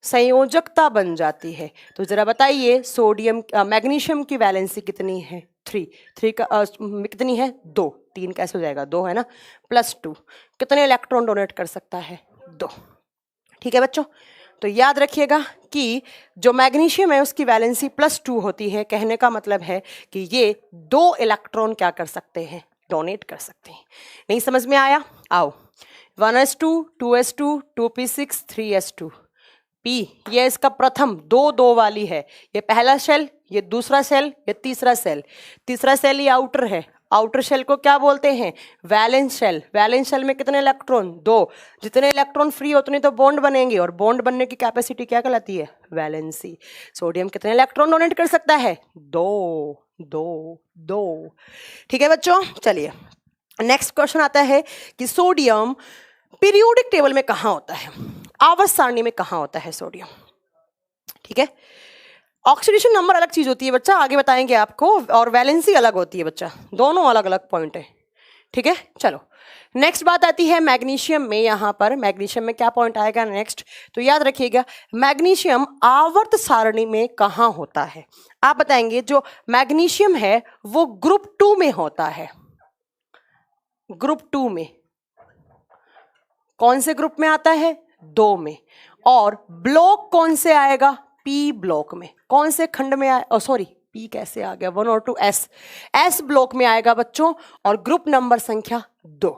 संयोजकता बन जाती है। तो जरा बताइए सोडियम मैग्नीशियम की वैलेंसी कितनी है? 3 का कितनी है? 2। 3 कैसे हो जाएगा? 2 है ना, +2। कितने इलेक्ट्रॉन डोनेट कर सकता है? 2। ठीक है बच्चों, तो याद रखिएगा कि जो मैग्नीशियम है उसकी वैलेंसी +2 होती है। कहने का मतलब है कि ये 2 इलेक्ट्रॉन क्या कर सकते हैं? डोनेट कर सकते हैं। नहीं समझ में आया? आओ, 1s2 2s2 2p6 3s2 P, ये इसका प्रथम 2 2 वाली है, ये पहला शेल, ये दूसरा शेल, ये तीसरा शेल। तीसरा शेल ये आउटर है, आउटर शेल को क्या बोलते हैं? Valence shell. वैलेंस शेल में कितने इलेक्ट्रॉन? 2। जितने इलेक्ट्रॉन फ्री होते हैं तो बॉन्ड बनेंगे, और बॉन्ड बनने की कैपेसिटी क्या कहलाती है? वैलेंसी। सोडियम कितने इलेक्ट्रॉन डोनेट कर सकता है? 2 2 2। ठीक है बच्चों, चलिए नेक्स्ट क्वेश्चन आता है कि सोडियम पीरियोडिक टेबल में कहाँ होता है? आवर्त सारणी में कहाँ होता है सोडियम? ठीक है, ऑक्सीडेशन नंबर अलग चीज होती है बच्चा, आगे बताएंगे आपको, और वैलेंसी अलग होती है बच्चा, दोनों अलग अलग पॉइंट है। ठीक है, चलो नेक्स्ट बात आती है मैग्नीशियम में। यहाँ पर मैग्नीशियम में क्या पॉइंट आएगा नेक्स्ट? तो याद रखिएगा मैग्नीशियम आवर्त सारणी में कहाँ होता है? आप बताएंगे जो मैग्नीशियम है वो ग्रुप 2 में होता है। ग्रुप 2 में। कौन से ग्रुप में आता है? 2 में। और ब्लॉक कौन से आएगा? पी ब्लॉक में। कौन से खंड में आए? सॉरी, पी कैसे आ गया? 1 और 2 एस ब्लॉक में आएगा बच्चों, और ग्रुप नंबर संख्या 2।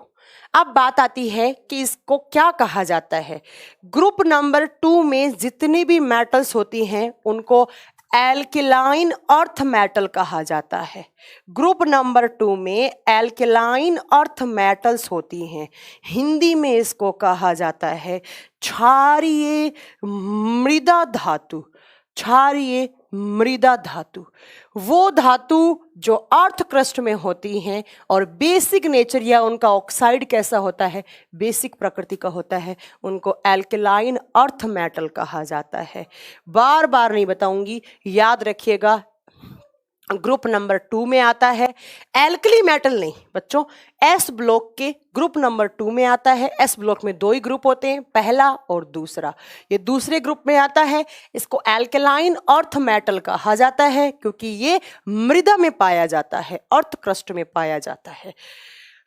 अब बात आती है कि इसको क्या कहा जाता है? ग्रुप नंबर 2 में जितनी भी मेटल्स होती हैं उनको एल्किलाइन अर्थ मेटल कहा जाता है। ग्रुप नंबर 2 में एल्किलाइन अर्थ मेटल्स होती हैं, हिंदी में इसको कहा जाता है क्षारीय मृदा धातु। क्षारीय मृदा धातु, वो धातु जो अर्थ क्रस्ट में होती हैं और बेसिक नेचर या उनका ऑक्साइड कैसा होता है? बेसिक प्रकृति का होता है, उनको एल्कलाइन अर्थ मेटल कहा जाता है। बार बार नहीं बताऊंगी, याद रखिएगा। ग्रुप नंबर 2 में आता है। एल्कली मेटल नहीं बच्चों, एस ब्लॉक के ग्रुप नंबर 2 में आता है। एस ब्लॉक में 2 ही ग्रुप होते हैं, पहला और दूसरा। ये दूसरे ग्रुप में आता है, इसको एल्कलाइन अर्थ मेटल कहा जाता है क्योंकि ये मृदा में पाया जाता है, अर्थ क्रस्ट में पाया जाता है।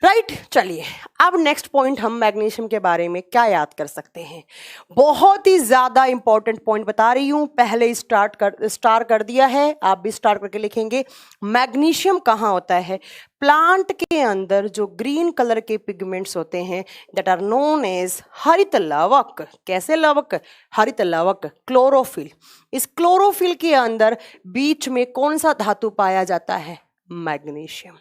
राइट चलिए अब नेक्स्ट पॉइंट हम मैग्नीशियम के बारे में क्या याद कर सकते हैं। बहुत ही ज्यादा इंपॉर्टेंट पॉइंट बता रही हूं, पहले स्टार कर दिया है, आप भी स्टार करके लिखेंगे। मैग्नीशियम कहाँ होता है? प्लांट के अंदर जो ग्रीन कलर के पिगमेंट्स होते हैं दैट आर नोन एज हरित लवक। कैसे लवक? हरित लवक, क्लोरोफिल। इस क्लोरोफिल के अंदर बीच में कौन सा धातु पाया जाता है? मैग्नीशियम।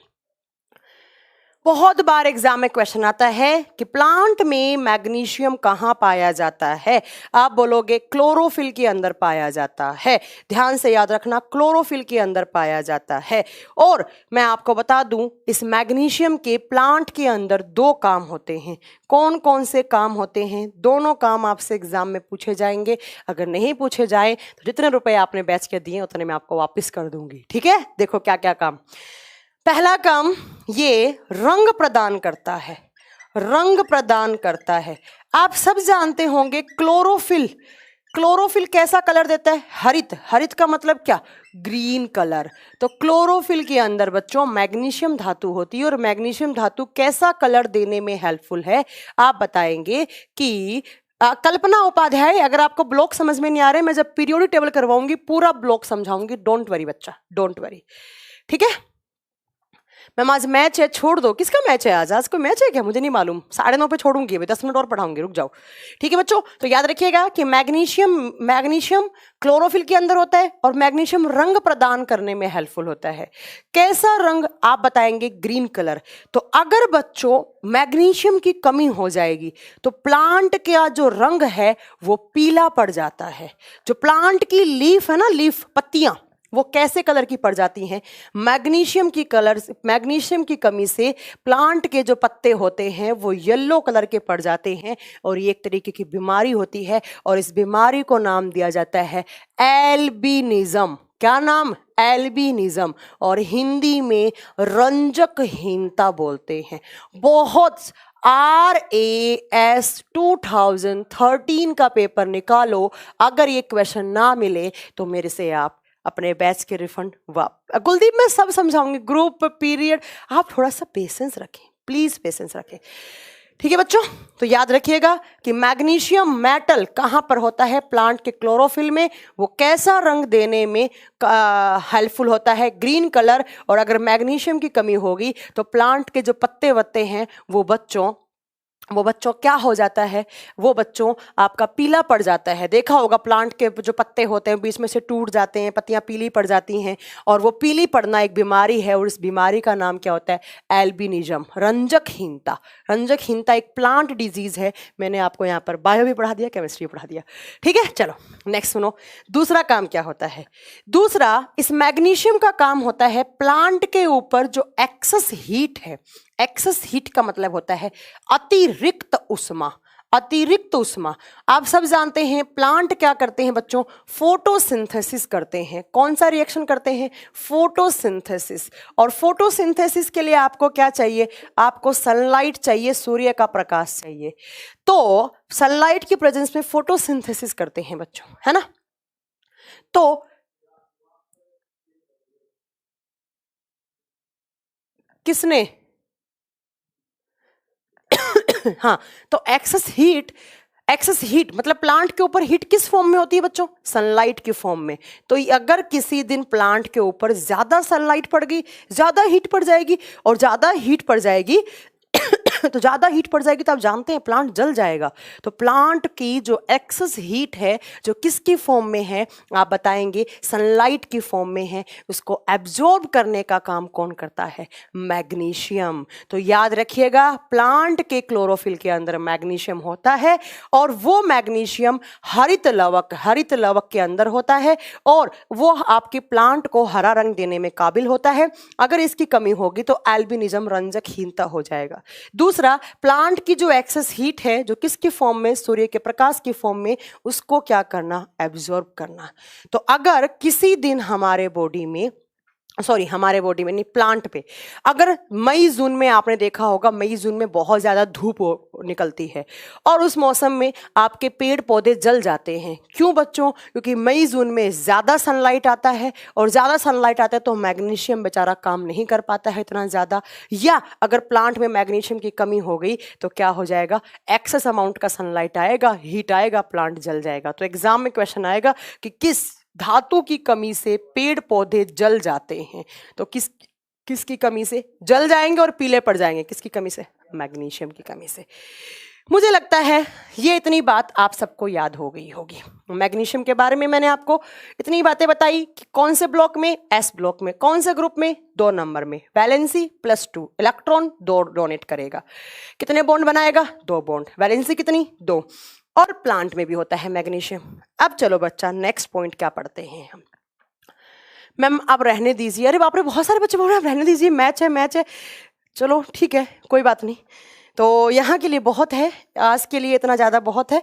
बहुत बार एग्जाम में क्वेश्चन आता है कि प्लांट में मैग्नीशियम कहाँ पाया जाता है? आप बोलोगे क्लोरोफिल के अंदर पाया जाता है। ध्यान से याद रखना, क्लोरोफिल के अंदर पाया जाता है। और मैं आपको बता दूं, इस मैग्नीशियम के प्लांट के अंदर दो काम होते हैं। कौन कौन से काम होते हैं? दोनों काम आपसे एग्जाम में पूछे जाएंगे। अगर नहीं पूछे जाए तो जितने रुपए आपने बैच के दिए उतने मैं आपको वापस कर दूंगी, ठीक है? देखो क्या क्या काम। पहला काम, ये रंग प्रदान करता है। रंग प्रदान करता है। आप सब जानते होंगे क्लोरोफिल। क्लोरोफिल कैसा कलर देता है? हरित। हरित का मतलब क्या? Green colour. तो क्लोरोफिल के अंदर बच्चों मैग्नीशियम धातु होती है और मैग्नीशियम धातु कैसा कलर देने में हेल्पफुल है? आप बताएंगे कि कल्पना उपाध्याय। अगर आपको ब्लॉक समझ में नहीं आ रहे, मैं जब पीरियोडिक टेबल करवाऊंगी पूरा ब्लॉक समझाऊंगी। डोंट वरी बच्चा, डोंट वरी, ठीक है? मैम आज मैच है, छोड़ दो। किसका मैच है आज? आज कोई मैच है क्या? मुझे नहीं मालूम। 9:30 पे छोड़ूंगी, अभी 10 मिनट और पढ़ाऊंगी, रुक जाओ। ठीक है बच्चों, तो याद रखिएगा कि मैग्नीशियम क्लोरोफिल के अंदर होता है और मैग्नीशियम रंग प्रदान करने में हेल्पफुल होता है। कैसा रंग? आप बताएंगे ग्रीन कलर। तो अगर बच्चों मैग्नीशियम की कमी हो जाएगी तो प्लांट का जो रंग है वो पीला पड़ जाता है। जो प्लांट की लीफ है ना, लीफ, पत्तियां, वो कैसे कलर की पड़ जाती हैं? मैग्नीशियम की कमी से प्लांट के जो पत्ते होते हैं वो येलो कलर के पड़ जाते हैं और ये एक तरीके की बीमारी होती है और इस बीमारी को नाम दिया जाता है एल्बिनिज्म। क्या नाम? एल्बिनिज्म। और हिंदी में रंजकहीनता बोलते हैं। बहुत RAS 2013 का पेपर निकालो, अगर ये क्वेश्चन ना मिले तो मेरे से आप अपने बैच के रिफंड कुलदीप मैं सब समझाऊंगी, ग्रुप पीरियड। आप थोड़ा सा पेशेंस रखें, प्लीज पेशेंस रखें, ठीक है बच्चों? तो याद रखिएगा कि मैग्नीशियम मेटल कहां पर होता है? प्लांट के क्लोरोफिल में। वो कैसा रंग देने में हेल्पफुल होता है? Green colour. और अगर मैग्नीशियम की कमी होगी तो प्लांट के जो पत्ते वत्ते हैं वो बच्चों क्या हो जाता है? वो बच्चों आपका पीला पड़ जाता है। देखा होगा प्लांट के जो पत्ते होते हैं बीच में से टूट जाते हैं, पत्तियां पीली पड़ जाती हैं और वो पीली पड़ना एक बीमारी है और इस बीमारी का नाम क्या होता है? एल्बिनिज्म, रंजकहीनता। रंजकहीनता एक प्लांट डिजीज है। मैंने आपको यहाँ पर बायो भी पढ़ा दिया, केमिस्ट्री भी पढ़ा दिया, ठीक है? चलो नेक्स्ट सुनो, दूसरा काम क्या होता है? दूसरा, इस मैग्नीशियम का काम होता है प्लांट के ऊपर जो एक्सेस हीट है। एक्सेस हीट का मतलब होता है अतिरिक्त उष्मा। अतिरिक्त उष्मा। आप सब जानते हैं प्लांट क्या करते हैं बच्चों? फोटोसिंथेसिस करते हैं। कौन सा रिएक्शन करते हैं? फोटोसिंथेसिस। और फोटोसिंथेसिस के लिए आपको क्या चाहिए? आपको सनलाइट चाहिए, सूर्य का प्रकाश चाहिए। तो सनलाइट की प्रेजेंस में फोटोसिंथेसिस करते हैं बच्चों, है ना? तो किसने? हाँ, तो एक्सेस हीट मतलब प्लांट के ऊपर हीट किस फॉर्म में होती है बच्चों? सनलाइट की फॉर्म में। तो अगर किसी दिन प्लांट के ऊपर ज्यादा सनलाइट पड़ गई, ज्यादा हीट पड़ जाएगी और ज्यादा हीट पड़ जाएगी तो ज्यादा हीट पड़ जाएगी तो आप जानते हैं प्लांट जल जाएगा। तो प्लांट की जो एक्सेस हीट है जो किसकी फॉर्म में है? आप बताएंगे सनलाइट की फॉर्म में है। उसको एब्जॉर्ब करने का काम कौन करता है? मैग्नीशियम। तो याद रखिएगा प्लांट के क्लोरोफिल के अंदर मैग्नीशियम होता है और वो मैग्नीशियम हरित लवक के अंदर होता है और वो आपके प्लांट को हरा रंग देने में काबिल होता है। अगर इसकी कमी होगी तो एल्बिनिज्म, रंजकहीनता हो जाएगा। दूसरा, प्लांट की जो एक्सेस हीट है जो किसकी फॉर्म में? सूर्य के प्रकाश की फॉर्म में, उसको क्या करना? एब्जॉर्ब करना। तो अगर किसी दिन हमारे बॉडी में सॉरी हमारे बॉडी में नहीं, प्लांट पे। अगर मई जून में आपने देखा होगा, मई जून में बहुत ज़्यादा धूप निकलती है और उस मौसम में आपके पेड़ पौधे जल जाते हैं। क्यों बच्चों? क्योंकि मई जून में ज़्यादा सनलाइट आता है और ज़्यादा सनलाइट आता है तो मैग्नीशियम बेचारा काम नहीं कर पाता है इतना ज़्यादा, या अगर प्लांट में मैग्नीशियम की कमी हो गई तो क्या हो जाएगा, एक्सेस अमाउंट का सनलाइट आएगा, हीट आएगा, प्लांट जल जाएगा। तो एग्जाम में क्वेश्चन आएगा कि किस धातु की कमी से पेड़ पौधे जल जाते हैं, तो किसकी कमी से जल जाएंगे और पीले पड़ जाएंगे? किसकी कमी से? मैग्नीशियम की कमी से। मुझे लगता है ये इतनी बात आप सबको याद हो गई होगी। मैग्नीशियम के बारे में मैंने आपको इतनी बातें बताई कि कौन से ब्लॉक में, एस ब्लॉक में, कौन से ग्रुप में, 2 नंबर में, वैलेंसी +2, इलेक्ट्रॉन 2 डोनेट करेगा, कितने बॉन्ड बनाएगा, 2 बॉन्ड, वैलेंसी कितनी, 2, और प्लांट में भी होता है मैग्नीशियम। अब चलो बच्चा नेक्स्ट पॉइंट क्या पढ़ते हैं हम। मैम आप रहने दीजिए, अरे बाप रे बहुत सारे बच्चे बोल रहे हैं रहने दीजिए, मैच है मैच है, चलो ठीक है कोई बात नहीं। तो यहाँ के लिए बहुत है, आज के लिए इतना ज़्यादा बहुत है।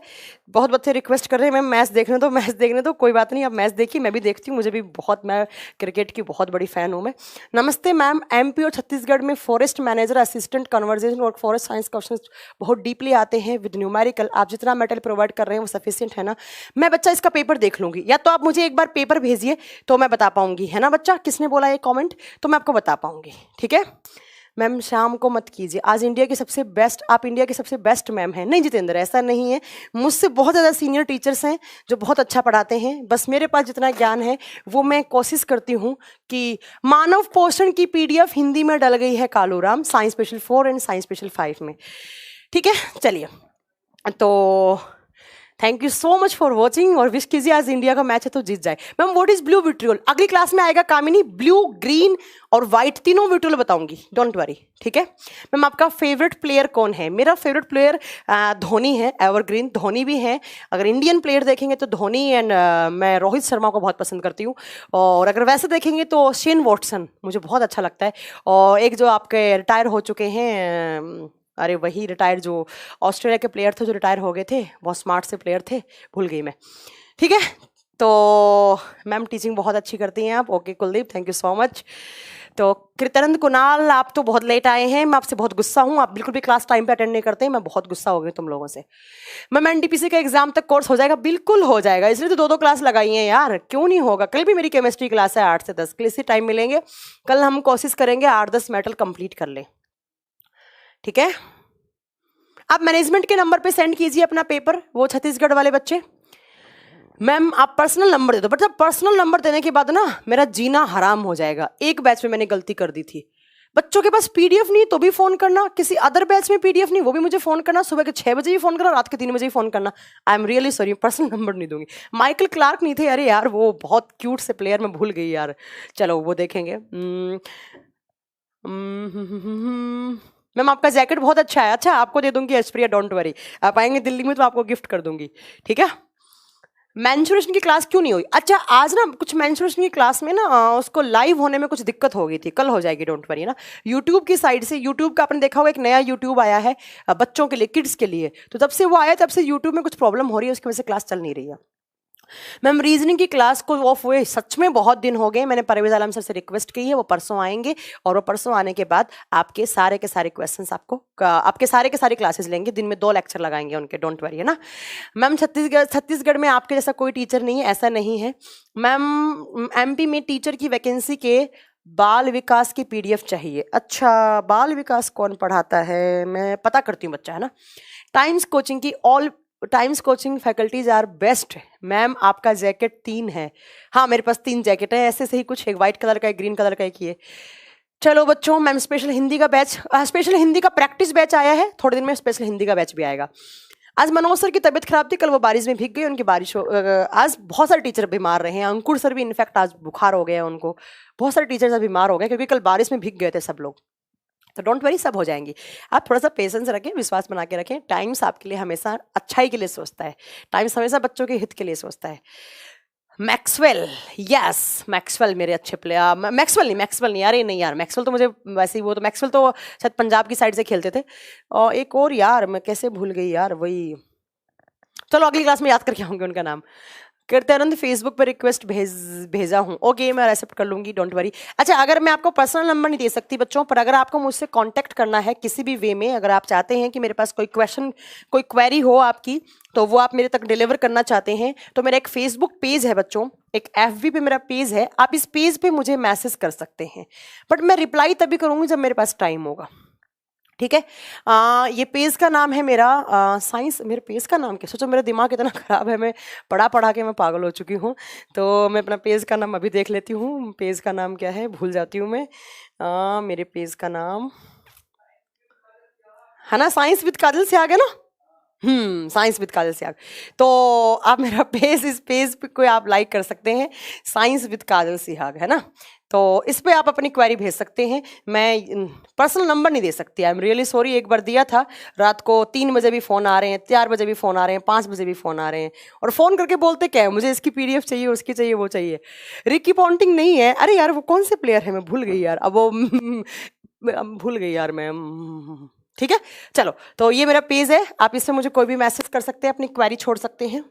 बहुत बच्चे रिक्वेस्ट कर रहे हैं मैम मैच देखने दो, मैच देखने दो, कोई बात नहीं, अब मैच देखिए, मैं भी देखती हूँ, मुझे भी बहुत, मैं क्रिकेट की बहुत बड़ी फ़ैन हूँ मैं। नमस्ते मैम, एमपी और छत्तीसगढ़ में फॉरेस्ट मैनेजर असिस्टेंट कन्वर्जेशन और फॉरेस्ट साइंस क्वेश्चन बहुत डीपली आते हैं विद न्यूमेरिकल, आप जितना मेटल प्रोवाइड कर रहे हैं वो सफिशियंट है ना? मैं बच्चा इसका पेपर देख लूँगी, या तो आप मुझे एक बार पेपर भेजिए तो मैं बता पाऊँगी, है ना बच्चा? किसने बोला ये कॉमेंट, तो मैं आपको बता पाऊँगी, ठीक है? मैम शाम को मत कीजिए, आज इंडिया के सबसे बेस्ट, आप इंडिया के सबसे बेस्ट मैम हैं। नहीं जितेंद्र, ऐसा नहीं है, मुझसे बहुत ज़्यादा सीनियर टीचर्स हैं जो बहुत अच्छा पढ़ाते हैं, बस मेरे पास जितना ज्ञान है वो मैं कोशिश करती हूँ कि मानव पोषण की PDF हिंदी में डल गई है Kaluram, science special 4 and science special 5 में, ठीक है? चलिए, तो thank you so much for watching, और विश कीजिए आज इंडिया का मैच है तो जीत जाए। Ma'am what is blue vitriol, अगली क्लास में आएगा कामिनी, ब्लू, ग्रीन और व्हाइट तीनों विट्रियोल बताऊंगी, डोंट वरी, ठीक है? मैम आपका फेवरेट प्लेयर कौन है? मेरा फेवरेट प्लेयर धोनी है, एवरग्रीन धोनी भी है। अगर इंडियन प्लेयर देखेंगे तो धोनी एंड मैं रोहित शर्मा को बहुत पसंद करती हूँ, और अगर वैसे देखेंगे तो शेन वॉटसन मुझे बहुत अच्छा लगता है, और एक जो आपके रिटायर हो चुके हैं, अरे वही रिटायर जो ऑस्ट्रेलिया के प्लेयर थे जो रिटायर हो गए थे, बहुत स्मार्ट से प्लेयर थे, भूल गई मैं, ठीक है? तो मैम टीचिंग बहुत अच्छी करती हैं आप, okay Kuldeep, thank you so much. तो कृतानंद कुणाल आप तो बहुत लेट आए हैं, मैं आपसे बहुत गुस्सा हूँ, आप बिल्कुल भी क्लास टाइम पे अटेंड नहीं करते हैं, मैं बहुत गुस्सा हो गई तुम लोगों से। मैम एनटीपीसी का एग्जाम तक कोर्स हो जाएगा, बिल्कुल हो जाएगा, इसलिए तो 2 क्लास लगाई हैं यार, क्यों नहीं होगा? कल भी मेरी केमिस्ट्री क्लास है 8 से 10, कल इसी टाइम मिलेंगे, कल हम कोशिश करेंगे 8-10 मेटल कंप्लीट कर लें, ठीक है? आप मैनेजमेंट के नंबर पे सेंड कीजिए अपना पेपर, वो छत्तीसगढ़ वाले बच्चे। मैम आप पर्सनल नंबर दे दो, बट जब पर्सनल नंबर देने के बाद ना मेरा जीना हराम हो जाएगा। एक बैच में मैंने गलती कर दी थी, बच्चों के पास PDF नहीं तो भी फोन करना, किसी अदर बैच में PDF नहीं वो भी मुझे फोन करना, सुबह के 6 बजे भी फोन करना, रात के 3 बजे भी फोन करना। I am really sorry, personal number नहीं दूंगी। माइकल क्लार्क नहीं थे, अरे यार वो बहुत क्यूट से प्लेयर, मैं भूल गई यार, चलो वो देखेंगे। मैम आपका जैकेट बहुत अच्छा है, अच्छा आपको दे दूंगी एस्प्रिया, डोंट वरी, आप आएंगे दिल्ली में तो आपको गिफ्ट कर दूंगी, ठीक है? मेंस्ट्रुएशन की क्लास क्यों नहीं हुई? अच्छा आज ना कुछ मेंस्ट्रुएशन की क्लास में ना उसको लाइव होने में कुछ दिक्कत हो गई थी, कल हो जाएगी, डोंट वरी ना। यूट्यूब की साइड से, यूट्यूब का आपने देखा होगा एक नया यूट्यूब आया है बच्चों के लिए, किड्स के लिए, तो जब से वो आया तब से यूट्यूब में कुछ प्रॉब्लम हो रही है, उसकी वजह से क्लास चल नहीं रही है। मैम रीजनिंग की क्लास को ऑफ हुए सच में बहुत दिन हो गए, मैंने परवेज आलम सर से रिक्वेस्ट की है, वो परसों आएंगे, और वो परसों आने के बाद आपके सारे के सारे क्वेश्चंस आपके सारे के सारे क्लासेस लेंगे, दिन में 2 लेक्चर लगाएंगे उनके, डोंट वरी, है ना? मैम छत्तीसगढ़ में आपके जैसा कोई टीचर नहीं है, ऐसा नहीं है मैम। MP में टीचर की वैकेंसी के बाल विकास की PDF चाहिए। अच्छा बाल विकास कौन पढ़ाता है, मैं पता करती हूँ बच्चा, है ना? टाइम्स कोचिंग की all Times coaching faculties are best. Ma'am आपका जैकेट 3 है, हाँ मेरे पास 3 जैकेट है, ऐसे से ही कुछ, एक व्हाइट कलर का, एक ग्रीन कलर का, एक ये। चलो बच्चों, मैम स्पेशल हिंदी का बैच, स्पेशल हिंदी का प्रैक्टिस बैच आया है, थोड़े दिन में स्पेशल हिंदी का बैच भी आएगा। आज मनोज सर की तबीयत खराब थी, कल वो बारिश में भीग गए, उनकी बारिश आज बहुत सारे टीचर बीमार रहे हैं, अंकुर सर भी इनफैक्ट आज बुखार हो गया उनको, बहुत सारे टीचर्स आज बीमार हो गए क्योंकि कल बारिश में भीग गए थे सब लोग। तो डोंट वरी, सब हो जाएंगी, आप थोड़ा सा पेशेंस रखें, विश्वास बना के रखें, टाइम्स आपके लिए हमेशा अच्छाई के लिए सोचता है, टाइम्स हमेशा बच्चों के हित के लिए सोचता है। मैक्सवेल, यस मैक्सवेल मेरे अच्छे प्लेयर, मैक्सवेल नहीं, अरे नहीं यार मैक्सवेल तो मुझे वैसे ही, वो तो मैक्सवेल तो शायद पंजाब की साइड से खेलते थे, और एक और यार मैं कैसे भूल गई यार, वही, चलो अगली क्लास में याद करके आऊंगी उनका नाम। कीर्तानंद फेसबुक पर रिक्वेस्ट भेजा हूँ, ओके मैं एक्सेप्ट कर लूंगी, डोंट वरी। अच्छा, अगर मैं आपको पर्सनल नंबर नहीं दे सकती बच्चों, पर अगर आपको मुझसे कांटेक्ट करना है किसी भी वे में, अगर आप चाहते हैं कि मेरे पास कोई क्वेश्चन, कोई क्वेरी हो आपकी, तो वो आप मेरे तक डिलीवर करना चाहते हैं, तो मेरा एक फेसबुक पेज है बच्चों, एक FB पे मेरा पेज है, आप इस पेज पे मुझे मैसेज कर सकते हैं, बट मैं रिप्लाई तभी करूँगी जब मेरे पास टाइम होगा, ठीक है। ये पेज का नाम है मेरा साइंस, मेरे पेज का नाम क्या, सोचो मेरा दिमाग इतना ख़राब है, मैं पढ़ा पढ़ा के मैं पागल हो चुकी हूँ, तो मैं अपना पेज का नाम अभी देख लेती हूँ, पेज का नाम क्या है, भूल जाती हूँ मैं। मेरे पेज का नाम है ना, साइंस विद काजल से आ गया ना, साइंस विद काजल सिहाग। तो आप मेरा पेज, इस पेज पे कोई आप लाइक कर सकते हैं, साइंस विद काजल सिहाग है ना, तो इस पे आप अपनी क्वेरी भेज सकते हैं। मैं पर्सनल नंबर नहीं दे सकती, आई एम रियली सॉरी, एक बार दिया था, रात को 3 बजे भी फ़ोन आ रहे हैं, 4 बजे भी फ़ोन आ रहे हैं, 5 बजे भी फ़ोन आ रहे हैं, और फ़ोन करके बोलते क्या है, मुझे इसकी PDF चाहिए, उसकी चाहिए, वो चाहिए। रिकी पॉन्टिंग नहीं है, अरे यार वो कौन से प्लेयर है, मैं भूल गई यार, अब वो भूल गई यार मैं, ठीक है। चलो, तो ये मेरा पेज है, आप इससे मुझे कोई भी मैसेज कर सकते हैं, अपनी क्वेरी छोड़ सकते हैं,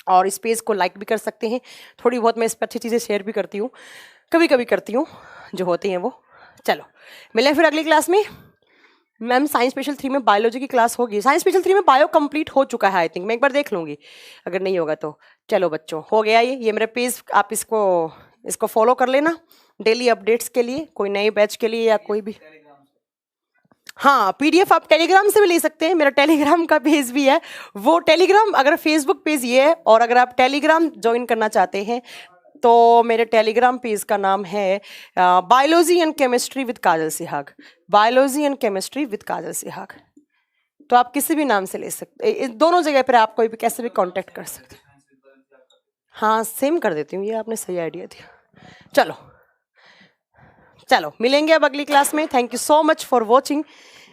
और इस पेज को लाइक भी कर सकते हैं। थोड़ी बहुत मैं इस पर अच्छी चीज़ें शेयर भी करती हूँ, कभी कभी करती हूँ, जो होती हैं वो। चलो, मिले फिर अगली क्लास में। मैम साइंस स्पेशल 3 में बायोलॉजी की क्लास होगी, साइंस स्पेशल 3 में बायो कंप्लीट हो चुका है आई थिंक, मैं एक बार देख लूँगी, अगर नहीं होगा तो। चलो बच्चों, हो गया ये मेरा पेज, आप इसको फॉलो कर लेना डेली अपडेट्स के लिए, कोई नए बैच के लिए या कोई भी। हाँ, PDF आप टेलीग्राम से भी ले सकते हैं, मेरा टेलीग्राम का पेज भी है, वो टेलीग्राम, अगर फेसबुक पेज ये है, और अगर आप टेलीग्राम ज्वाइन करना चाहते हैं तो मेरे टेलीग्राम पेज का नाम है biology and chemistry with Kajal Sihag, biology and chemistry with Kajal Sihag. तो आप किसी भी नाम से ले सकते, इस दोनों जगह पर आप कोई भी कैसे भी कांटेक्ट कर सकते हैं। हाँ, सेम कर देती हूँ, ये आपने सही आइडिया दिया। चलो चलो, मिलेंगे अब अगली क्लास में। Thank you so much for watching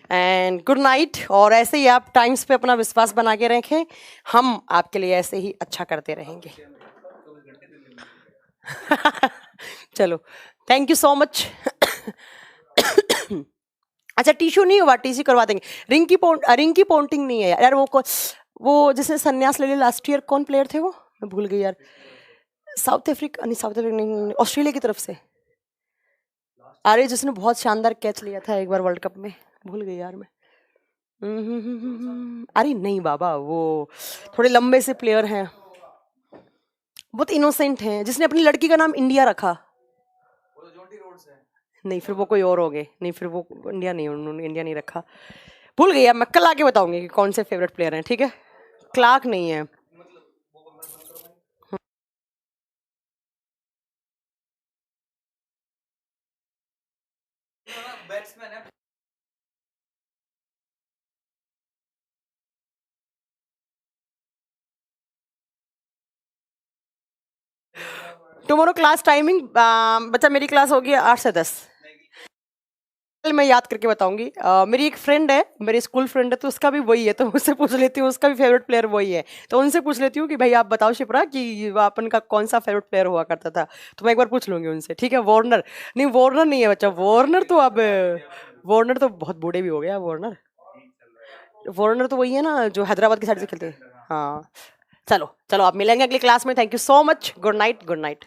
and good night. और ऐसे ही आप टाइम्स पे अपना विश्वास बना के रखें, हम आपके लिए ऐसे ही अच्छा करते रहेंगे। चलो, थैंक यू सो मच। अच्छा, टिश्यू नहीं हुआ, TC करवा देंगे। रिंकी पॉन्टिंग नहीं है यार, वो जिसने संन्यास ले लिया लास्ट ईयर, कौन प्लेयर थे वो, मैं भूल गई यार, साउथ अफ्रीका नहीं, ऑस्ट्रेलिया की तरफ से, अरे जिसने बहुत शानदार कैच लिया था एक बार वर्ल्ड कप में, भूल गई यार मैं। अरे नहीं बाबा, वो थोड़े लंबे से प्लेयर हैं, बहुत इनोसेंट हैं, जिसने अपनी लड़की का नाम इंडिया रखा। नहीं, फिर वो कोई और हो गए, नहीं फिर वो इंडिया नहीं, उन्होंने इंडिया नहीं रखा, भूल गई यार, मैं कल आके बताऊंगी कि कौन से फेवरेट प्लेयर हैं, ठीक है। क्लार्क नहीं है। टुमारो क्लास टाइमिंग, बच्चा मेरी क्लास होगी 8 से 10, मैं याद करके बताऊंगी। मेरी एक फ्रेंड है, मेरी स्कूल फ्रेंड है, तो उसका भी वही है, तो उससे पूछ लेती हूँ, उसका भी फेवरेट प्लेयर वही है, तो उनसे पूछ लेती हूँ कि भाई आप बताओ शिप्रा कि अपन का कौन सा फेवरेट प्लेयर हुआ करता था, तो मैं एक बार पूछ लूंगी उनसे, ठीक है। वार्नर नहीं है बच्चा, वार्नर तो बहुत बूढ़े भी हो गया, वार्नर तो वही है ना जो हैदराबाद की साइड से खेलते हैं। हाँ, चलो आप मिलेंगे अगली क्लास में। Thank you so much, good night.